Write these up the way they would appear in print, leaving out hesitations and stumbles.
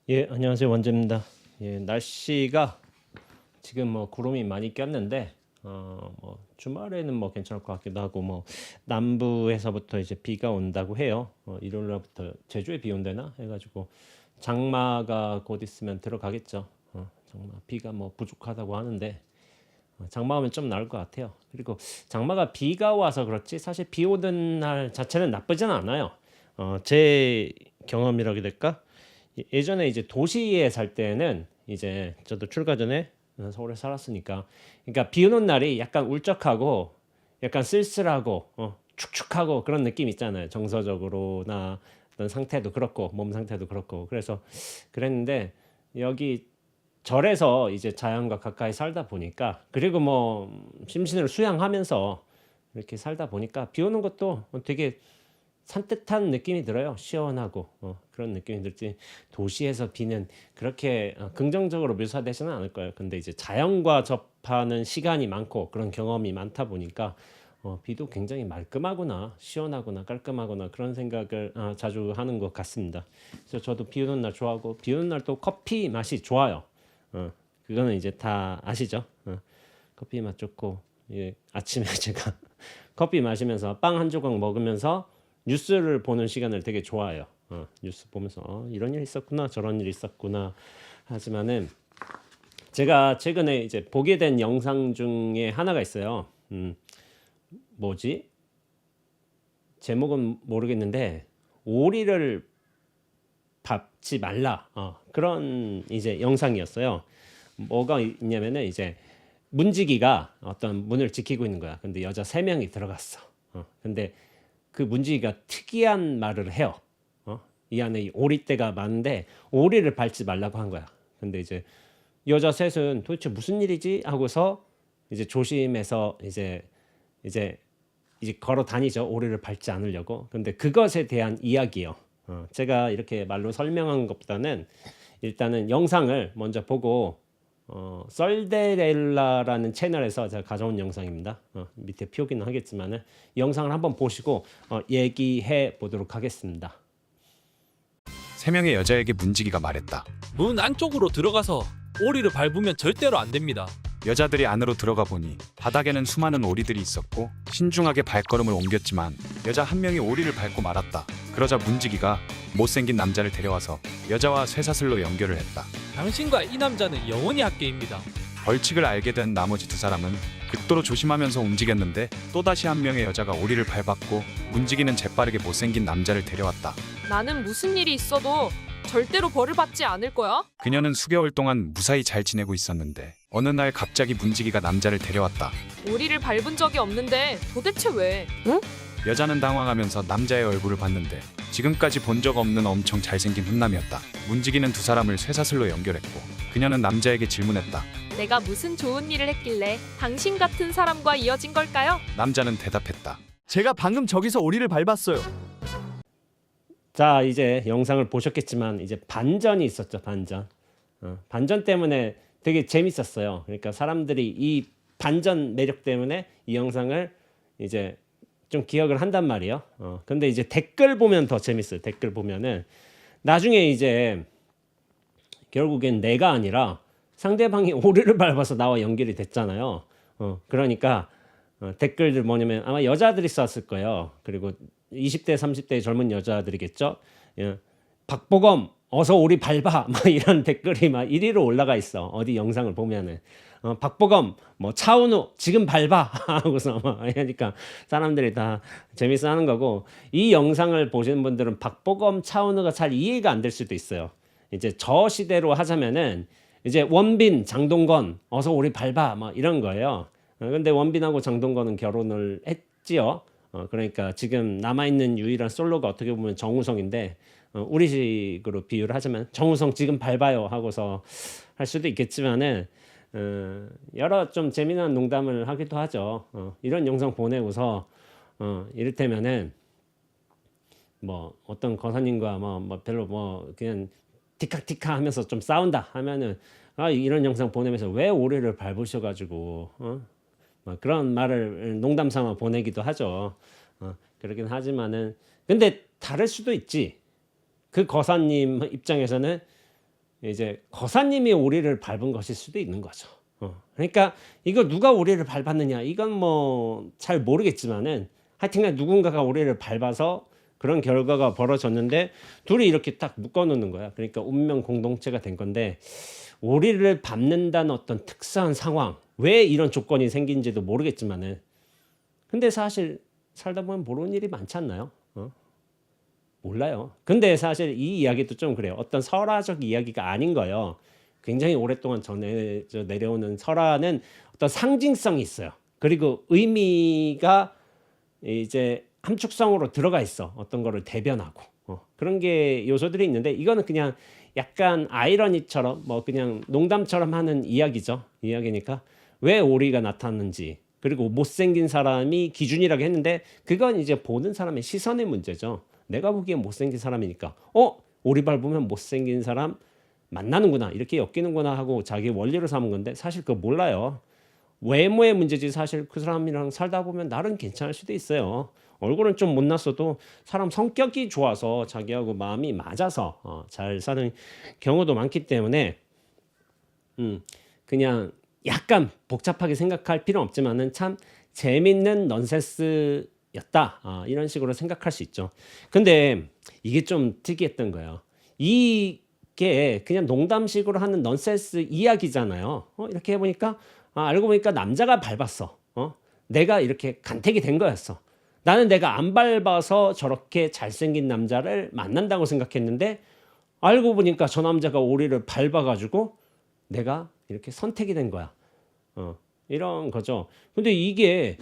예, 안녕하세요. 원재입니다. 예, 날씨가 지금 뭐 구름이 많이 꼈는데 뭐 주말에는 뭐 괜찮을 것 같기도 하고 뭐 남부에서부터 이제 비가 온다고 해요. 일요일 날부터 제주에 비 온대나 해가지고 장마가 곧 있으면 들어가겠죠. 장마 비가 뭐 부족하다고 하는데 장마 오면 좀 나을 것 같아요. 그리고 장마가 비가 와서 그렇지 사실 비 오는 날 자체는 나쁘진 않아요. 제 경험이라고 해야 될까? 예전에 이제 도시에 살 때는 이제 저도 출가 전에 서울에 살았으니까 그러니까 비 오는 날이 약간 울적하고 약간 쓸쓸하고 축축하고 그런 느낌 있잖아요. 정서적으로나 어떤 상태도 그렇고 몸 상태도 그렇고 그래서 그랬는데 여기 절에서 이제 자연과 가까이 살다 보니까 그리고 뭐 심신을 수양하면서 이렇게 살다 보니까 비 오는 것도 되게 산뜻한 느낌이 들어요. 시원하고 그런 느낌이 들지. 도시에서 비는 그렇게 긍정적으로 묘사되지는 않을 거예요. 근데 이제 자연과 접하는 시간이 많고 그런 경험이 많다 보니까 비도 굉장히 말끔하구나, 시원하구나, 깔끔하구나 그런 생각을 자주 하는 것 같습니다. 그래서 저도 비 오는 날 좋아하고 비 오는 날 또 커피 맛이 좋아요. 그거는 이제 다 아시죠? 커피 맛 좋고 예, 아침에 제가 커피 마시면서 빵 한 조각 먹으면서 뉴스를 보는 시간을 되게 좋아해요. 뉴스 보면서 이런 일 있었구나 저런 일 있었구나 하지만은 제가 최근에 이제 보게 된 영상 중에 하나가 있어요. 뭐지? 제목은 모르겠는데 오리를 밟지 말라 그런 이제 영상이었어요. 뭐가 있냐면은 이제 문지기가 어떤 문을 지키고 있는 거야. 근데 여자 3명이 들어갔어. 근데 그 문지기가 특이한 말을 해요. 이 안에 오리떼가 많은데 오리를 밟지 말라고 한 거야. 근데 이제 여자 셋은 도대체 무슨 일이지 하고서 이제 조심해서 이제 걸어 다니죠. 오리를 밟지 않으려고. 근데 그것에 대한 이야기요. 제가 이렇게 말로 설명한 것보다는 일단은 영상을 먼저 보고 썰데렐라라는 채널에서 제가 가져온 영상입니다. 밑에 표기는 하겠지만은 영상을 한번 보시고 얘기해 보도록 하겠습니다. 세 명의 여자에게 문지기가 말했다. 문 안쪽으로 들어가서 오리를 밟으면 절대로 안 됩니다. 여자들이 안으로 들어가 보니 바닥에는 수많은 오리들이 있었고 신중하게 발걸음을 옮겼지만 여자 한 명이 오리를 밟고 말았다. 그러자 문지기가 못생긴 남자를 데려와서 여자와 쇠사슬로 연결을 했다. 당신과 이 남자는 영원히 학계입니다. 벌칙을 알게 된 나머지 두 사람은 극도로 조심하면서 움직였는데 또다시 한 명의 여자가 오리를 밟았고 문지기는 재빠르게 못생긴 남자를 데려왔다. 나는 무슨 일이 있어도 절대로 벌을 받지 않을 거야. 그녀는 수개월 동안 무사히 잘 지내고 있었는데 어느 날 갑자기 문지기가 남자를 데려왔다. 오리를 밟은 적이 없는데 도대체 왜? 여자는 당황하면서 남자의 얼굴을 봤는데 지금까지 본 적 없는 엄청 잘생긴 훈남이었다. 문지기는 두 사람을 쇠사슬로 연결했고 그녀는 남자에게 질문했다. 내가 무슨 좋은 일을 했길래 당신 같은 사람과 이어진 걸까요? 남자는 대답했다. 제가 방금 저기서 오리를 밟았어요. 자, 이제 영상을 보셨겠지만 이제 반전이 있었죠. 반전. 반전 때문에 되게 재밌었어요. 그러니까 사람들이 이 반전 매력 때문에 이 영상을 이제 좀 기억을 한단 말이에요. 근데 이제 댓글 보면 더 재밌어요. 댓글 보면은 나중에 이제 결국엔 내가 아니라 상대방이 오리를 밟아서 나와 연결이 됐잖아요. 그러니까 댓글들 뭐냐면 아마 여자들이 썼을 거예요. 그리고 20대, 30대 젊은 여자들이겠죠. 예. 박보검 어서 오리 밟아 막 이런 댓글이 막 1위로 올라가 있어. 어디 영상을 보면은 박보검 뭐 차은우 지금 밟아 하고서 막 하니까 사람들이 다 재밌어 하는 거고 이 영상을 보시는 분들은 박보검 차은우가 잘 이해가 안 될 수도 있어요. 이제 저 시대로 하자면은 이제 원빈 장동건 어서 오리 밟아 막 이런 거예요. 근데 원빈하고 장동건은 결혼을 했지요. 그러니까 지금 남아있는 유일한 솔로가 어떻게 보면 정우성인데 우리식으로 비유를 하자면 정우성 지금 밟아요 하고서 할 수도 있겠지만은 여러 좀 재미난 농담을 하기도 하죠. 이런 영상 보내고서 이를테면은 뭐 어떤 거사님과 뭐 별로 뭐 그냥 티카티카 하면서 좀 싸운다 하면은 이런 영상 보내면서 왜 오리를 밟으셔가지고 뭐 그런 말을 농담 삼아 보내기도 하죠. 그러긴 하지만은 근데 다를 수도 있지. 그 거사님 입장에서는 이제 거사님이 오리를 밟은 것일 수도 있는 거죠. 그러니까 이거 누가 오리를 밟았느냐 이건 뭐 잘 모르겠지만은 하여튼간 누군가가 오리를 밟아서 그런 결과가 벌어졌는데 둘이 이렇게 딱 묶어놓는 거야. 그러니까 운명 공동체가 된 건데 오리를 밟는다는 어떤 특수한 상황, 왜 이런 조건이 생긴지도 모르겠지만은 근데 사실 살다 보면 모르는 일이 많지 않나요? 몰라요. 근데 사실 이 이야기도 좀 그래요. 어떤 설화적 이야기가 아닌 거예요. 굉장히 오랫동안 전해져 내려오는 설화는 어떤 상징성이 있어요. 그리고 의미가 이제 함축성으로 들어가 있어. 어떤 거를 대변하고 그런 게 요소들이 있는데 이거는 그냥 약간 아이러니처럼 뭐 그냥 농담처럼 하는 이야기죠. 이야기니까 왜 오리가 나타났는지 그리고 못생긴 사람이 기준이라고 했는데 그건 이제 보는 사람의 시선의 문제죠. 내가 보기엔 못생긴 사람이니까 오리 밟으면 못생긴 사람 만나는구나 이렇게 엮이는구나 하고 자기 원리로 삼은 건데 사실 그거 몰라요. 외모의 문제지 사실 그 사람이랑 살다 보면 나름 괜찮을 수도 있어요. 얼굴은 좀 못났어도 사람 성격이 좋아서 자기하고 마음이 맞아서 잘 사는 경우도 많기 때문에 그냥 약간 복잡하게 생각할 필요는 없지만은 참 재밌는 넌센스였다 이런 식으로 생각할 수 있죠. 근데 이게 좀 특이했던 거예요. 이게 그냥 농담식으로 하는 넌센스 이야기잖아요. 이렇게 해보니까 알고 보니까 남자가 밟았어. 내가 이렇게 간택이 된 거였어. 나는 내가 안 밟아서 저렇게 잘생긴 남자를 만난다고 생각했는데 알고 보니까 저 남자가 오리를 밟아가지고 내가 이렇게 선택이 된 거야. 이런 거죠. 근데 이게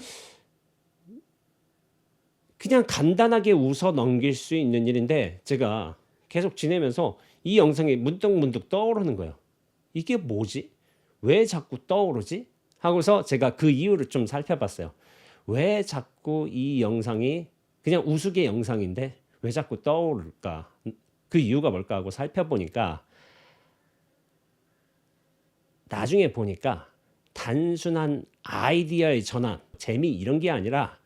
그냥 간단하게 웃어 넘길 수 있는 일인데 제가 계속 지내면서 이 영상이 문득문득 떠오르는 거예요. 이게 뭐지? 왜 자꾸 떠오르지? 하고서 제가 그 이유를 좀 살펴봤어요. 왜 자꾸 이 영상이 그냥 우스개 영상인데 왜 자꾸 떠오를까? 그 이유가 뭘까 하고 살펴보니까 나중에 보니까 단순한 아이디어의 전환, 재미 이런 게 아니라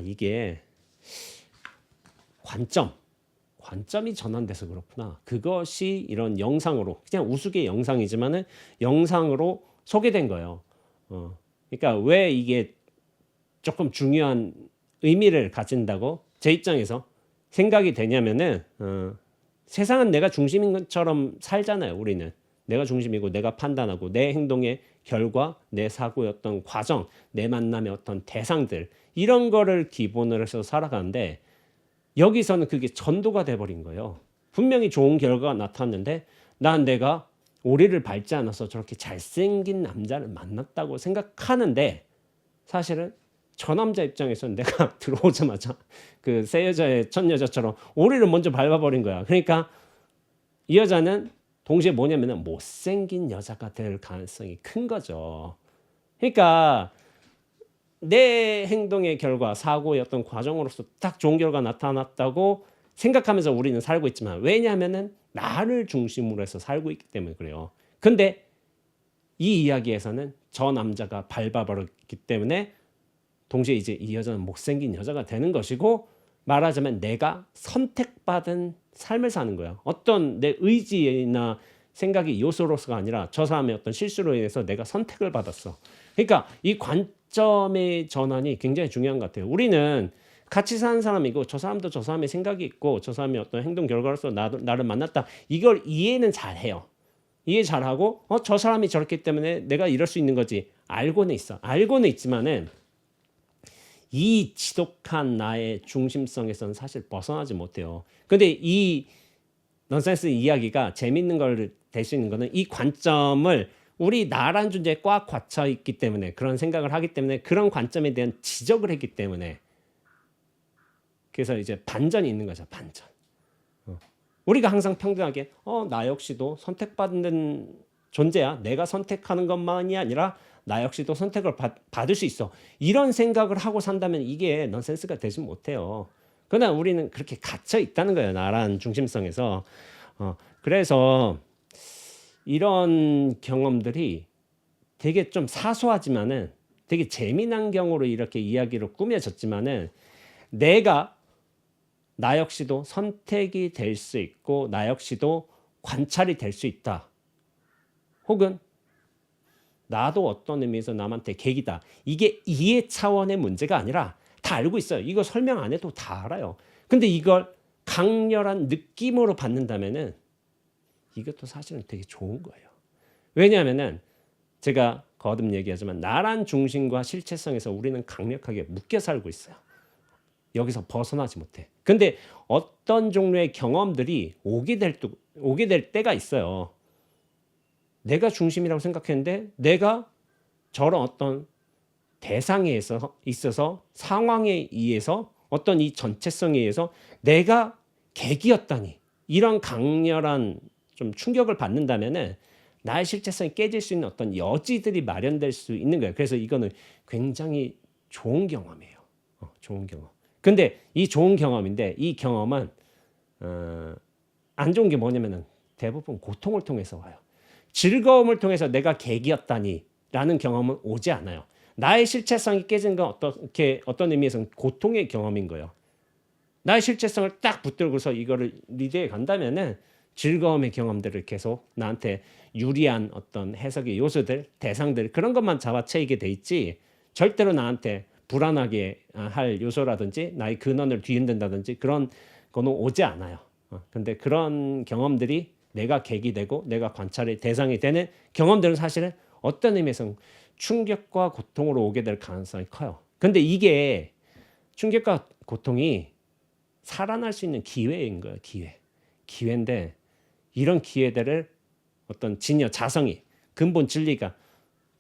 이게 관점이 전환돼서 그렇구나. 그것이 이런 영상으로 그냥 우스개 영상이지만은 영상으로 소개된 거예요. 그러니까 왜 이게 조금 중요한 의미를 가진다고 제 입장에서 생각이 되냐면은 세상은 내가 중심인 것처럼 살잖아요. 우리는 내가 중심이고 내가 판단하고 내 행동의 결과, 내 사고의 어떤 과정, 내 만남의 어떤 대상들 이런 거를 기본으로 해서 살아가는데 여기서는 그게 전도가 돼버린 거예요. 분명히 좋은 결과가 나타났는데 내가 오리를 밟지 않아서 저렇게 잘생긴 남자를 만났다고 생각하는데 사실은 저 남자 입장에서는 내가 들어오자마자 그 새 여자의 첫 여자처럼 오리를 먼저 밟아버린 거야. 그러니까 이 여자는 동시에 뭐냐면은 못생긴 여자가 될 가능성이 큰 거죠. 그러니까 내 행동의 결과, 사고의 어떤 과정으로서 딱 좋은 결과가 나타났다고 생각하면서 우리는 살고 있지만 왜냐하면은 나를 중심으로 해서 살고 있기 때문에 그래요. 근데 이 이야기에서는 저 남자가 밟아버렸기 때문에 동시에 이제 이 여자는 못생긴 여자가 되는 것이고 말하자면 내가 선택받은 삶을 사는 거예요. 어떤 내 의지나 생각이 요소로서가 아니라 저 사람의 어떤 실수로 인해서 내가 선택을 받았어. 그러니까 이 관점의 전환이 굉장히 중요한 것 같아요. 우리는 같이 사는 사람이고 저 사람도 저 사람의 생각이 있고 저 사람의 어떤 행동 결과로서 나를 만났다. 이걸 이해는 잘해요. 이해 잘하고 저 사람이 저렇기 때문에 내가 이럴 수 있는 거지. 알고는 있어. 알고는 있지만은 이 지독한 나의 중심성에서는 사실 벗어나지 못해요. 근데 이 넌센스 이야기가 재밌는 걸 될 수 있는 거는 이 관점을 우리 나란 존재에 꽉 갇혀 있기 때문에 그런 생각을 하기 때문에 그런 관점에 대한 지적을 했기 때문에 그래서 이제 반전이 있는 거죠. 반전. 우리가 항상 평등하게 나 역시도 선택받는 존재야. 내가 선택하는 것만이 아니라 나 역시도 선택을 받을 수 있어. 이런 생각을 하고 산다면 이게 넌센스가 되지 못해요. 그러나 우리는 그렇게 갇혀 있다는 거예요. 나란 중심성에서. 그래서 이런 경험들이 되게 좀 사소하지만은 되게 재미난 경우로 이렇게 이야기로 꾸며졌지만은 나 역시도 선택이 될 수 있고 나 역시도 관찰이 될 수 있다. 혹은 나도 어떤 의미에서 남한테 계기다. 이게 이해 차원의 문제가 아니라 다 알고 있어요. 이거 설명 안 해도 다 알아요. 근데 이걸 강렬한 느낌으로 받는다면은 이것도 사실은 되게 좋은 거예요. 왜냐하면은 제가 거듭 얘기하지만 나란 중심과 실체성에서 우리는 강력하게 묶여 살고 있어요. 여기서 벗어나지 못해. 근데 어떤 종류의 경험들이 오게 될 때가 있어요. 내가 중심이라고 생각했는데 내가 저런 어떤 대상에 있어서 상황에 의해서 어떤 이 전체성에 의해서 내가 객이었다니 이런 강렬한 좀 충격을 받는다면은 나의 실체성이 깨질 수 있는 어떤 여지들이 마련될 수 있는 거예요. 그래서 이거는 굉장히 좋은 경험이에요. 좋은 경험. 근데 이 좋은 경험인데 이 경험은 안 좋은 게 뭐냐면은 대부분 고통을 통해서 와요. 즐거움을 통해서 내가 객이었다니 라는 경험은 오지 않아요. 나의 실체성이 깨진 건 어떤 의미에서는 고통의 경험인 거예요. 나의 실체성을 딱 붙들고서 이거를 리드해 간다면은 즐거움의 경험들을 계속 나한테 유리한 어떤 해석의 요소들, 대상들 그런 것만 잡아채이게 돼 있지 절대로 나한테 불안하게 할 요소라든지 나의 근원을 뒤흔든다든지 그런 거는 오지 않아요. 근데 그런 경험들이 내가 객이 되고 내가 관찰의 대상이 되는 경험들은 사실은 어떤 의미에서는 충격과 고통으로 오게 될 가능성이 커요. 근데 이게 충격과 고통이 살아날 수 있는 기회인 거예요. 기회인데 이런 기회들을 어떤 진여 자성이 근본 진리가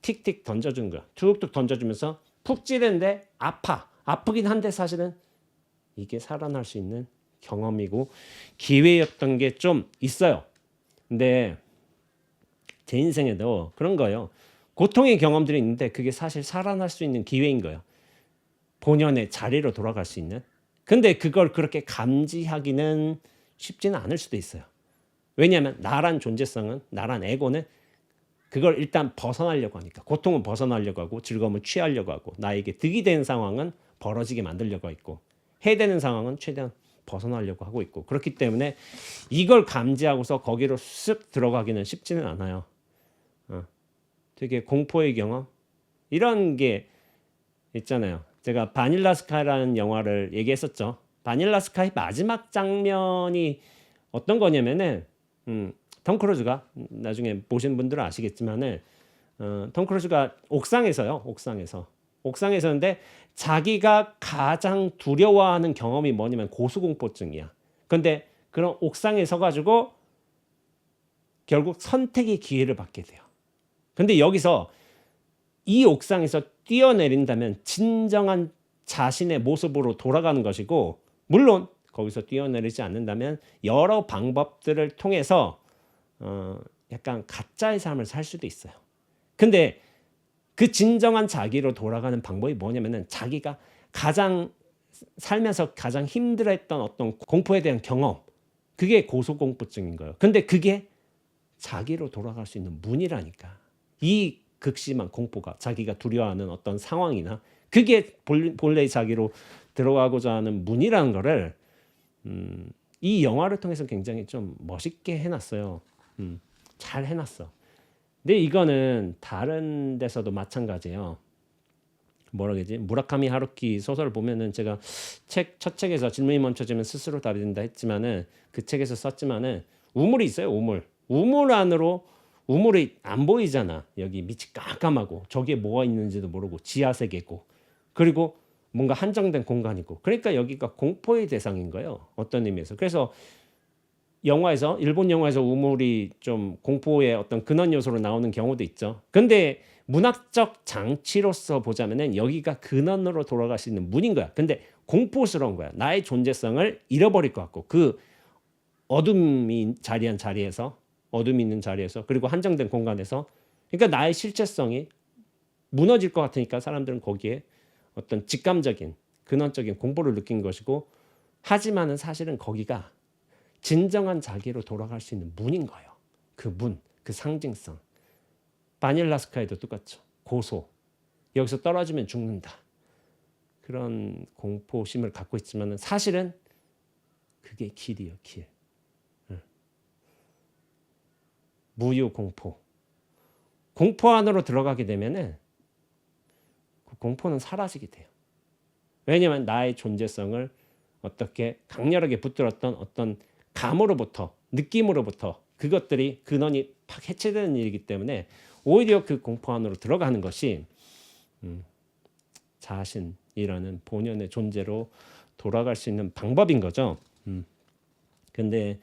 틱틱 던져준 거야. 툭툭 던져주면서 푹 찌르는데 아프긴 한데 사실은 이게 살아날 수 있는 경험이고 기회였던 게 좀 있어요. 근데 제 인생에도 그런 거예요. 고통의 경험들이 있는데 그게 사실 살아날 수 있는 기회인 거예요. 본연의 자리로 돌아갈 수 있는. 근데 그걸 그렇게 감지하기는 쉽지는 않을 수도 있어요. 왜냐하면 나란 존재성은 나란 에고는 그걸 일단 벗어나려고 하니까 고통은 벗어나려고 하고 즐거움을 취하려고 하고 나에게 득이 되는 상황은 벌어지게 만들려고 있고 해되는 상황은 최대한 벗어나려고 하고 있고 그렇기 때문에 이걸 감지하고서 거기로 쓱 들어가기는 쉽지는 않아요. 되게 공포의 경험 이런 게 있잖아요. 제가 바닐라 스카이라는 영화를 얘기했었죠. 바닐라 스카이 마지막 장면이 어떤 거냐면은 톰 크루즈가 나중에 보신 분들은 아시겠지만은 톰 크루즈가 옥상에서인데 자기가 가장 두려워하는 경험이 뭐냐면 고소공포증이야. 근데 그런 옥상에 서가지고 결국 선택의 기회를 받게 돼요. 근데 여기서 이 옥상에서 뛰어내린다면 진정한 자신의 모습으로 돌아가는 것이고 물론 거기서 뛰어내리지 않는다면 여러 방법들을 통해서 약간 가짜의 삶을 살 수도 있어요. 근데 그 진정한 자기로 돌아가는 방법이 뭐냐면은 자기가 살면서 가장 힘들어했던 어떤 공포에 대한 경험 그게 고소공포증인 거예요. 근데 그게 자기로 돌아갈 수 있는 문이라니까. 이 극심한 공포가 자기가 두려워하는 어떤 상황이나 그게 본래의 자기로 들어가고자 하는 문이라는 거를 이 영화를 통해서 굉장히 좀 멋있게 해놨어요. 잘 해놨어. 근데 이거는 다른 데서도 마찬가지예요. 뭐라 그러지? 무라카미 하루키 소설을 보면은 제가 첫 책에서 질문이 멈춰지면 스스로 답이 된다 했지만은 그 책에서 썼지만은 우물이 있어요. 우물 안으로 우물이 안 보이잖아. 여기 밑이 깜깜하고 저기에 뭐가 있는지도 모르고 지하 세계고 그리고 뭔가 한정된 공간이고 그러니까 여기가 공포의 대상인 거예요. 어떤 의미에서. 그래서 일본 영화에서 우물이 좀 공포의 어떤 근원 요소로 나오는 경우도 있죠. 근데 문학적 장치로서 보자면은 여기가 근원으로 돌아갈 수 있는 문인 거야. 근데 공포스러운 거야. 나의 존재성을 잃어버릴 것 같고 그 어둠이 있는 자리에서 그리고 한정된 공간에서 그러니까 나의 실체성이 무너질 것 같으니까 사람들은 거기에 어떤 직감적인 근원적인 공포를 느낀 것이고 하지만은 사실은 거기가 진정한 자기로 돌아갈 수 있는 문인 거예요. 그 문, 그 상징성. 바닐라 스카이도 똑같죠. 고소. 여기서 떨어지면 죽는다. 그런 공포심을 갖고 있지만은 사실은 그게 길이에요, 길. 무유공포. 공포 안으로 들어가게 되면은 그 공포는 사라지게 돼요. 왜냐하면 나의 존재성을 어떻게 강렬하게 붙들었던 어떤 감으로부터 느낌으로부터 그것들이 근원이 팍 해체되는 일이기 때문에 오히려 그 공포 안으로 들어가는 것이 자신이라는 본연의 존재로 돌아갈 수 있는 방법인 거죠. 근데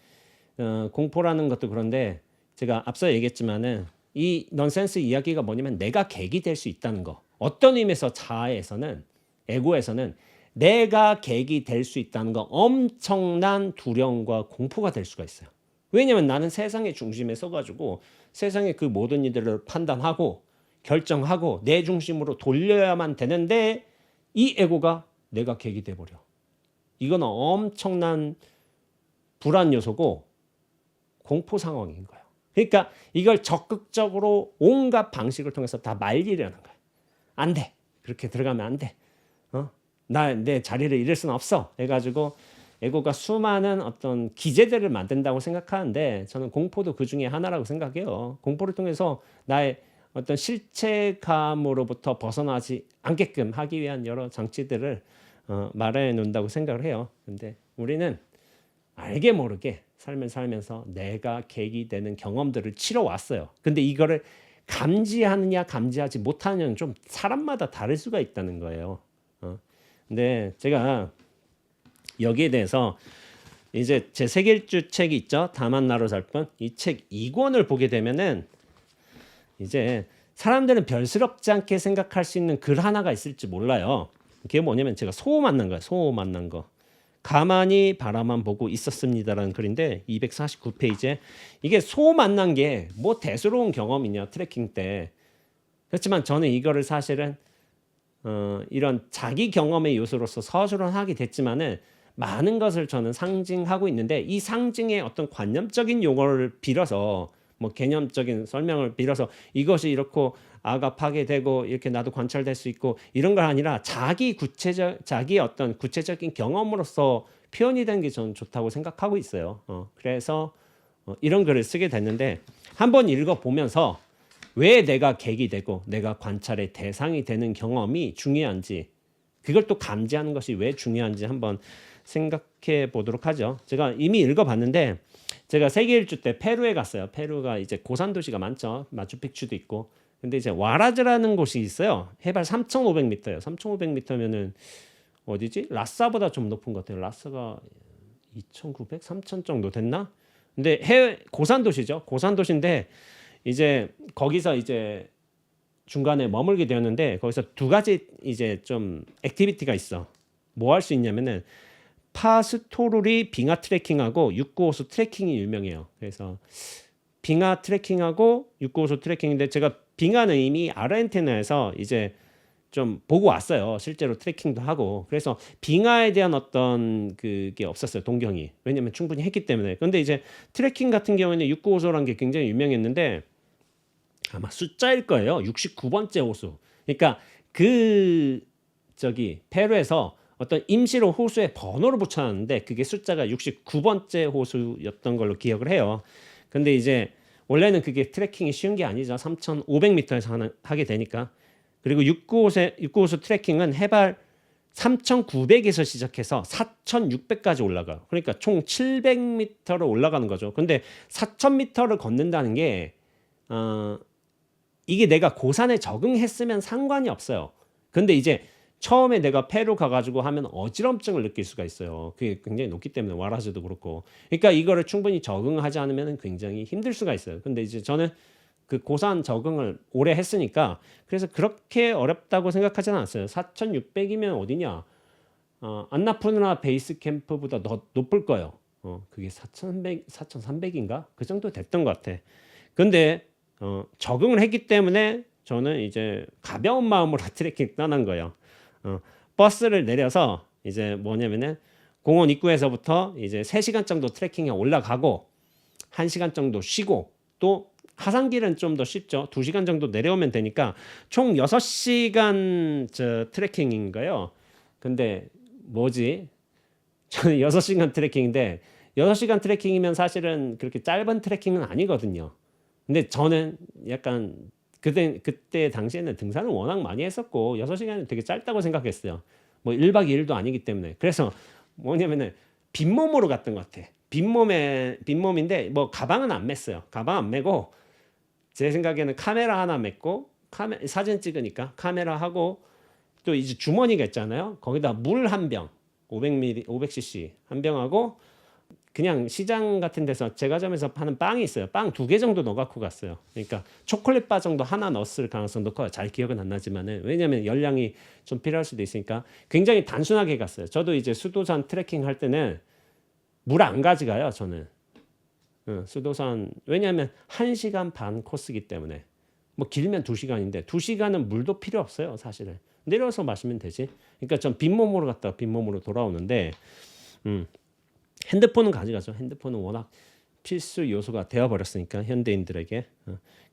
공포라는 것도 그런데 제가 앞서 얘기했지만은 이 넌센스 이야기가 뭐냐면 내가 객이 될 수 있다는 거. 어떤 의미에서 자아에서는 에고에서는 내가 객이 될 수 있다는 거 엄청난 두려움과 공포가 될 수가 있어요. 왜냐하면 나는 세상의 중심에 서가지고 세상의 그 모든 일들을 판단하고 결정하고 내 중심으로 돌려야만 되는데 이 에고가 내가 객이 돼버려. 이건 엄청난 불안 요소고 공포 상황인 거예요. 그러니까 이걸 적극적으로 온갖 방식을 통해서 다 말리려는 거예요. 안 돼. 그렇게 들어가면 안 돼. 내 자리를 잃을 수는 없어. 해가지고 에고가 수많은 어떤 기제들을 만든다고 생각하는데 저는 공포도 그 중에 하나라고 생각해요. 공포를 통해서 나의 어떤 실체감으로부터 벗어나지 않게끔 하기 위한 여러 장치들을 마련해 놓는다고 생각을 해요. 근데 우리는 알게 모르게 삶을 살면서 내가 객이 되는 경험들을 치러 왔어요. 근데 이거를 감지하느냐 감지하지 못하느냐는 좀 사람마다 다를 수가 있다는 거예요. 근데 제가 여기에 대해서 이제 제 세길주 책이 있죠. 다만 나로 살 뿐. 이 책 2권을 보게 되면은 이제 사람들은 별스럽지 않게 생각할 수 있는 글 하나가 있을지 몰라요. 그게 뭐냐면 제가 소호 만난 거예요. 소호 만난 거. 가만히 바라만 보고 있었습니다라는 글인데 249페이지에 이게 소호 만난 게 뭐 대수로운 경험이냐 트레킹 때. 그렇지만 저는 이거를 사실은 이런 자기 경험의 요소로서 서술하게 됐지만은 많은 것을 저는 상징하고 있는데 이 상징의 어떤 관념적인 용어를 빌어서 뭐 개념적인 설명을 빌어서 이것이 이렇게 악압하게 되고 이렇게 나도 관찰될 수 있고 이런 걸 아니라 자기 어떤 구체적인 경험으로서 표현이 되는 게 저는 좋다고 생각하고 있어요. 그래서 이런 글을 쓰게 됐는데 한번 읽어보면서 왜 내가 객이 되고 내가 관찰의 대상이 되는 경험이 중요한지 그걸 또 감지하는 것이 왜 중요한지 한번 생각해 보도록 하죠. 제가 이미 읽어봤는데 제가 세계 일주 때 페루에 갔어요. 페루가 이제 고산 도시가 많죠. 마추픽추도 있고. 근데 이제 와라즈라는 곳이 있어요. 해발 3,500m예요. 3,500m면은 어디지? 라싸보다 좀 높은 것 같아요. 라싸가 2,900, 3,000 정도 됐나? 근데 고산 도시죠. 고산 도시인데 이제 거기서 이제 중간에 머물게 되었는데 거기서 두 가지 이제 좀 액티비티가 있어. 뭐 할 수 있냐면은 파스토루리 빙하 트레킹하고 695수 트레킹이 유명해요. 그래서 빙하 트레킹하고 695수 트레킹인데 제가 빙하는 이미 아르헨티나에서 이제 좀 보고 왔어요. 실제로 트레킹도 하고. 그래서 빙하에 대한 어떤 그게 없었어요. 동경이. 왜냐면 충분히 했기 때문에. 근데 이제 트레킹 같은 경우에는 695호수라는 게 굉장히 유명했는데 아마 숫자일 거예요. 69번째 호수. 그러니까 페루에서 어떤 임시로 호수에 번호를 붙여놨는데 그게 숫자가 69번째 호수였던 걸로 기억을 해요. 근데 이제 원래는 그게 트레킹이 쉬운 게 아니죠. 3,500m에서 하게 되니까. 그리고 695호수 트레킹은 해발 3,900에서 시작해서 4,600까지 올라가요. 그러니까 총 700m로 올라가는 거죠. 근데 4,000m를 걷는다는 게 이게 내가 고산에 적응했으면 상관이 없어요. 근데 이제 처음에 내가 페루 가가지고 하면 어지럼증을 느낄 수가 있어요. 그게 굉장히 높기 때문에 와라즈도 그렇고. 그러니까 이거를 충분히 적응하지 않으면 굉장히 힘들 수가 있어요. 근데 이제 저는 그 고산 적응을 오래 했으니까 그래서 그렇게 어렵다고 생각하지는 않았어요. 4,600이면 어디냐? 안나푸르나 베이스 캠프보다 더 높을 거예요. 그게 4,300인가? 그 정도 됐던 것 같아. 근데 적응을 했기 때문에 저는 이제 가벼운 마음으로 트레킹 떠난 거예요. 버스를 내려서 이제 뭐냐면은 공원 입구에서부터 이제 3시간 정도 트레킹에 올라가고 1시간 정도 쉬고 또 하산길은 좀 더 쉽죠. 2시간 정도 내려오면 되니까 총 6시간 트레킹인 거예요. 근데 뭐지? 저는 6시간 트레킹인데 6시간 트레킹이면 사실은 그렇게 짧은 트레킹은 아니거든요. 근데 저는 약간 그때 당시에는 등산을 워낙 많이 했었고 6시간이 되게 짧다고 생각했어요. 뭐 1박 2일도 아니기 때문에. 그래서 뭐냐면은 빈몸으로 갔던 것 같아. 빈몸인데 뭐 가방은 안 맸어요. 가방 안 메고 제 생각에는 카메라 하나 맸고 사진 찍으니까 카메라 하고 또 이제 주머니가 있잖아요. 거기다 물 한 병, 500ml, 500cc 한 병하고 그냥 시장 같은 데서 제과점에서 파는 빵이 있어요. 빵 2개 정도 넣어 갖고 갔어요. 그러니까 초콜릿 바 정도 하나 넣었을 가능성도 커요. 잘 기억은 안 나지만은 왜냐면 열량이 좀 필요할 수도 있으니까 굉장히 단순하게 갔어요. 저도 이제 수도산 트레킹 할 때는 물 안 가져가요. 저는 수도산 왜냐하면 1시간 반 코스기 때문에 뭐 길면 2시간인데 2시간은 물도 필요 없어요. 사실은 내려서 마시면 되지. 그러니까 전 빈몸으로 갔다가 빈몸으로 돌아오는데 핸드폰은 가져가죠. 핸드폰은 워낙 필수 요소가 되어버렸으니까 현대인들에게.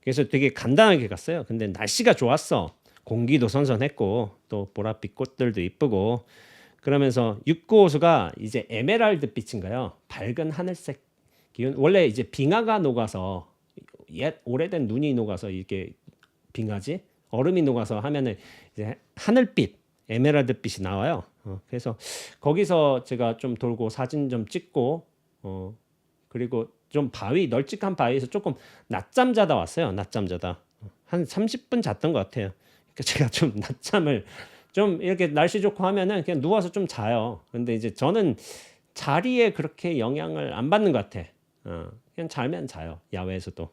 그래서 되게 간단하게 갔어요. 근데 날씨가 좋았어. 공기도 선선했고 또 보랏빛 꽃들도 이쁘고 그러면서 695호수가 이제 에메랄드 빛인가요? 밝은 하늘색 기운. 원래 이제 빙하가 녹아서 오래된 눈이 녹아서 이게 빙하지 얼음이 녹아서 하면은 이제 하늘빛 에메랄드 빛이 나와요. 그래서 거기서 제가 좀 돌고 사진 좀 찍고 그리고 좀 바위 널찍한 바위에서 조금 낮잠 자다 왔어요. 낮잠 자다 한 30분 잤던 것 같아요. 그러니까 제가 좀 낮잠을 좀 이렇게 날씨 좋고 하면은 그냥 누워서 좀 자요. 근데 이제 저는 자리에 그렇게 영향을 안 받는 것 같아. 그냥 자면 자요. 야외에서도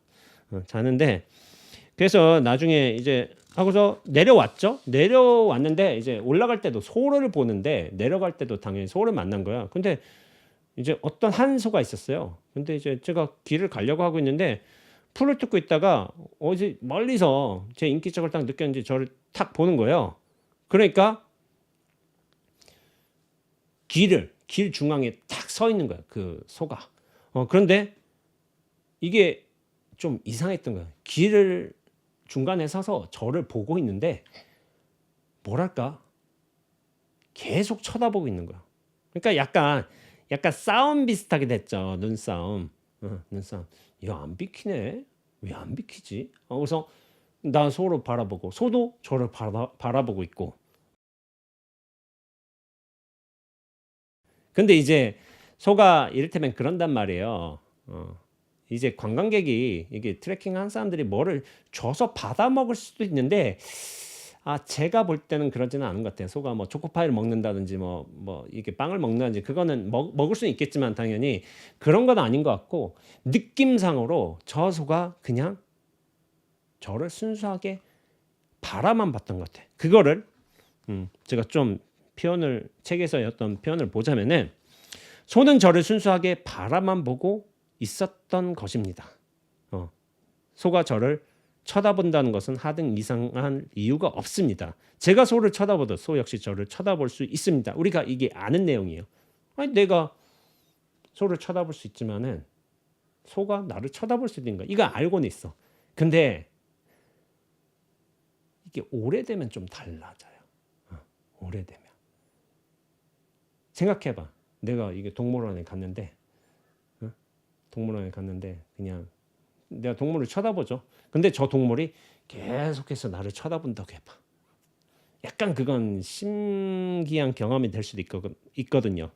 자는데 그래서 나중에 이제 하고서 내려왔죠. 내려왔는데 이제 올라갈 때도 소를 보는데 내려갈 때도 당연히 소를 만난 거야. 근데 이제 어떤 한 소가 있었어요. 근데 이제 제가 길을 가려고 하고 있는데 풀을 뜯고 있다가 어디 멀리서 제 인기척을 딱 느꼈는지 저를 탁 보는 거예요. 그러니까 길 중앙에 탁 서 있는 거야. 그 소가. 그런데 이게 좀 이상했던 거야. 길을 중간에 서서 저를 보고 있는데 뭐랄까 계속 쳐다보고 있는 거야. 그러니까 약간 싸움 비슷하게 됐죠. 눈싸움. 눈싸움. 야, 안 비키네. 왜 안 비키지? 그래서 나 소를 바라보고 소도 저를 바라보고 있고. 근데 이제 소가 이를테면 그런단 말이에요. 이제 관광객이 이게 트레킹 한 사람들이 뭐를 줘서 받아 먹을 수도 있는데 제가 볼 때는 그러지는 않은 것 같아요. 소가 뭐 초코파이를 먹는다든지 뭐 이게 빵을 먹는다든지 그거는 먹을 수는 있겠지만 당연히 그런 건 아닌 것 같고 느낌상으로 저 소가 그냥 저를 순수하게 바라만 봤던 것 같아요. 그거를 제가 좀 책에서 어떤 표현을 보자면은 소는 저를 순수하게 바라만 보고 있었던 것입니다. 소가 저를 쳐다본다는 것은 하등 이상한 이유가 없습니다. 제가 소를 쳐다보듯 소 역시 저를 쳐다볼 수 있습니다. 우리가 이게 아는 내용이에요. 내가 소를 쳐다볼 수 있지만은 소가 나를 쳐다볼 수 있는가? 이거 알고는 있어. 근데 이게 오래되면 좀 달라져요. 오래되면. 생각해봐. 내가 이게 동물원에 갔는데 그냥 내가 동물을 쳐다보죠. 근데 저 동물이 계속해서 나를 쳐다본다고 해봐. 약간 그건 신기한 경험이 될 수도 있거든요.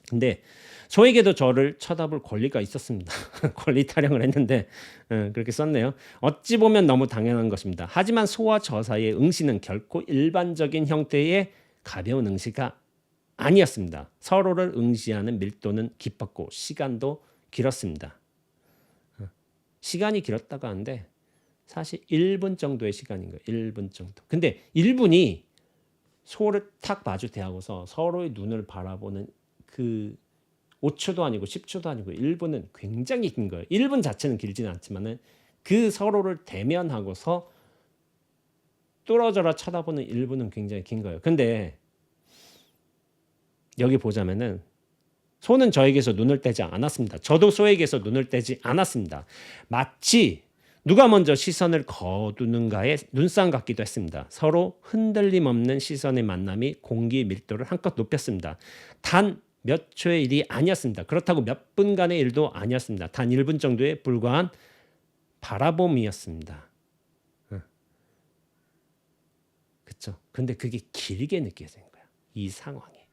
근데 소에게도 저를 쳐다볼 권리가 있었습니다. 권리 타령을 했는데 그렇게 썼네요. 어찌 보면 너무 당연한 것입니다. 하지만 소와 저 사이의 응시는 결코 일반적인 형태의 가벼운 응시가 아니었습니다. 서로를 응시하는 밀도는 깊었고 시간도 길었습니다. 시간이 길었다고 하는데 사실 1분 정도의 시간인 거예요. 1분 정도. 근데 1분이 소를 탁 마주 대하고서 서로의 눈을 바라보는 그 5초도 아니고 10초도 아니고 1분은 굉장히 긴 거예요. 1분 자체는 길지는 않지만은 그 서로를 대면하고서 뚫어져라 쳐다보는 1분은 굉장히 긴 거예요. 근데 여기 보자면은 소는 저에게서 눈을 떼지 않았습니다. 저도 소에게서 눈을 떼지 않았습니다. 마치 누가 먼저 시선을 거두는가의 눈싸움 같기도 했습니다. 서로 흔들림 없는 시선의 만남이 공기의 밀도를 한껏 높였습니다. 단 몇 초의 일이 아니었습니다. 그렇다고 몇 분간의 일도 아니었습니다. 단 1분 정도에 불과한 바라봄이었습니다. 그렇죠? 근데 그게 길게 느껴진 거야. 이 상황에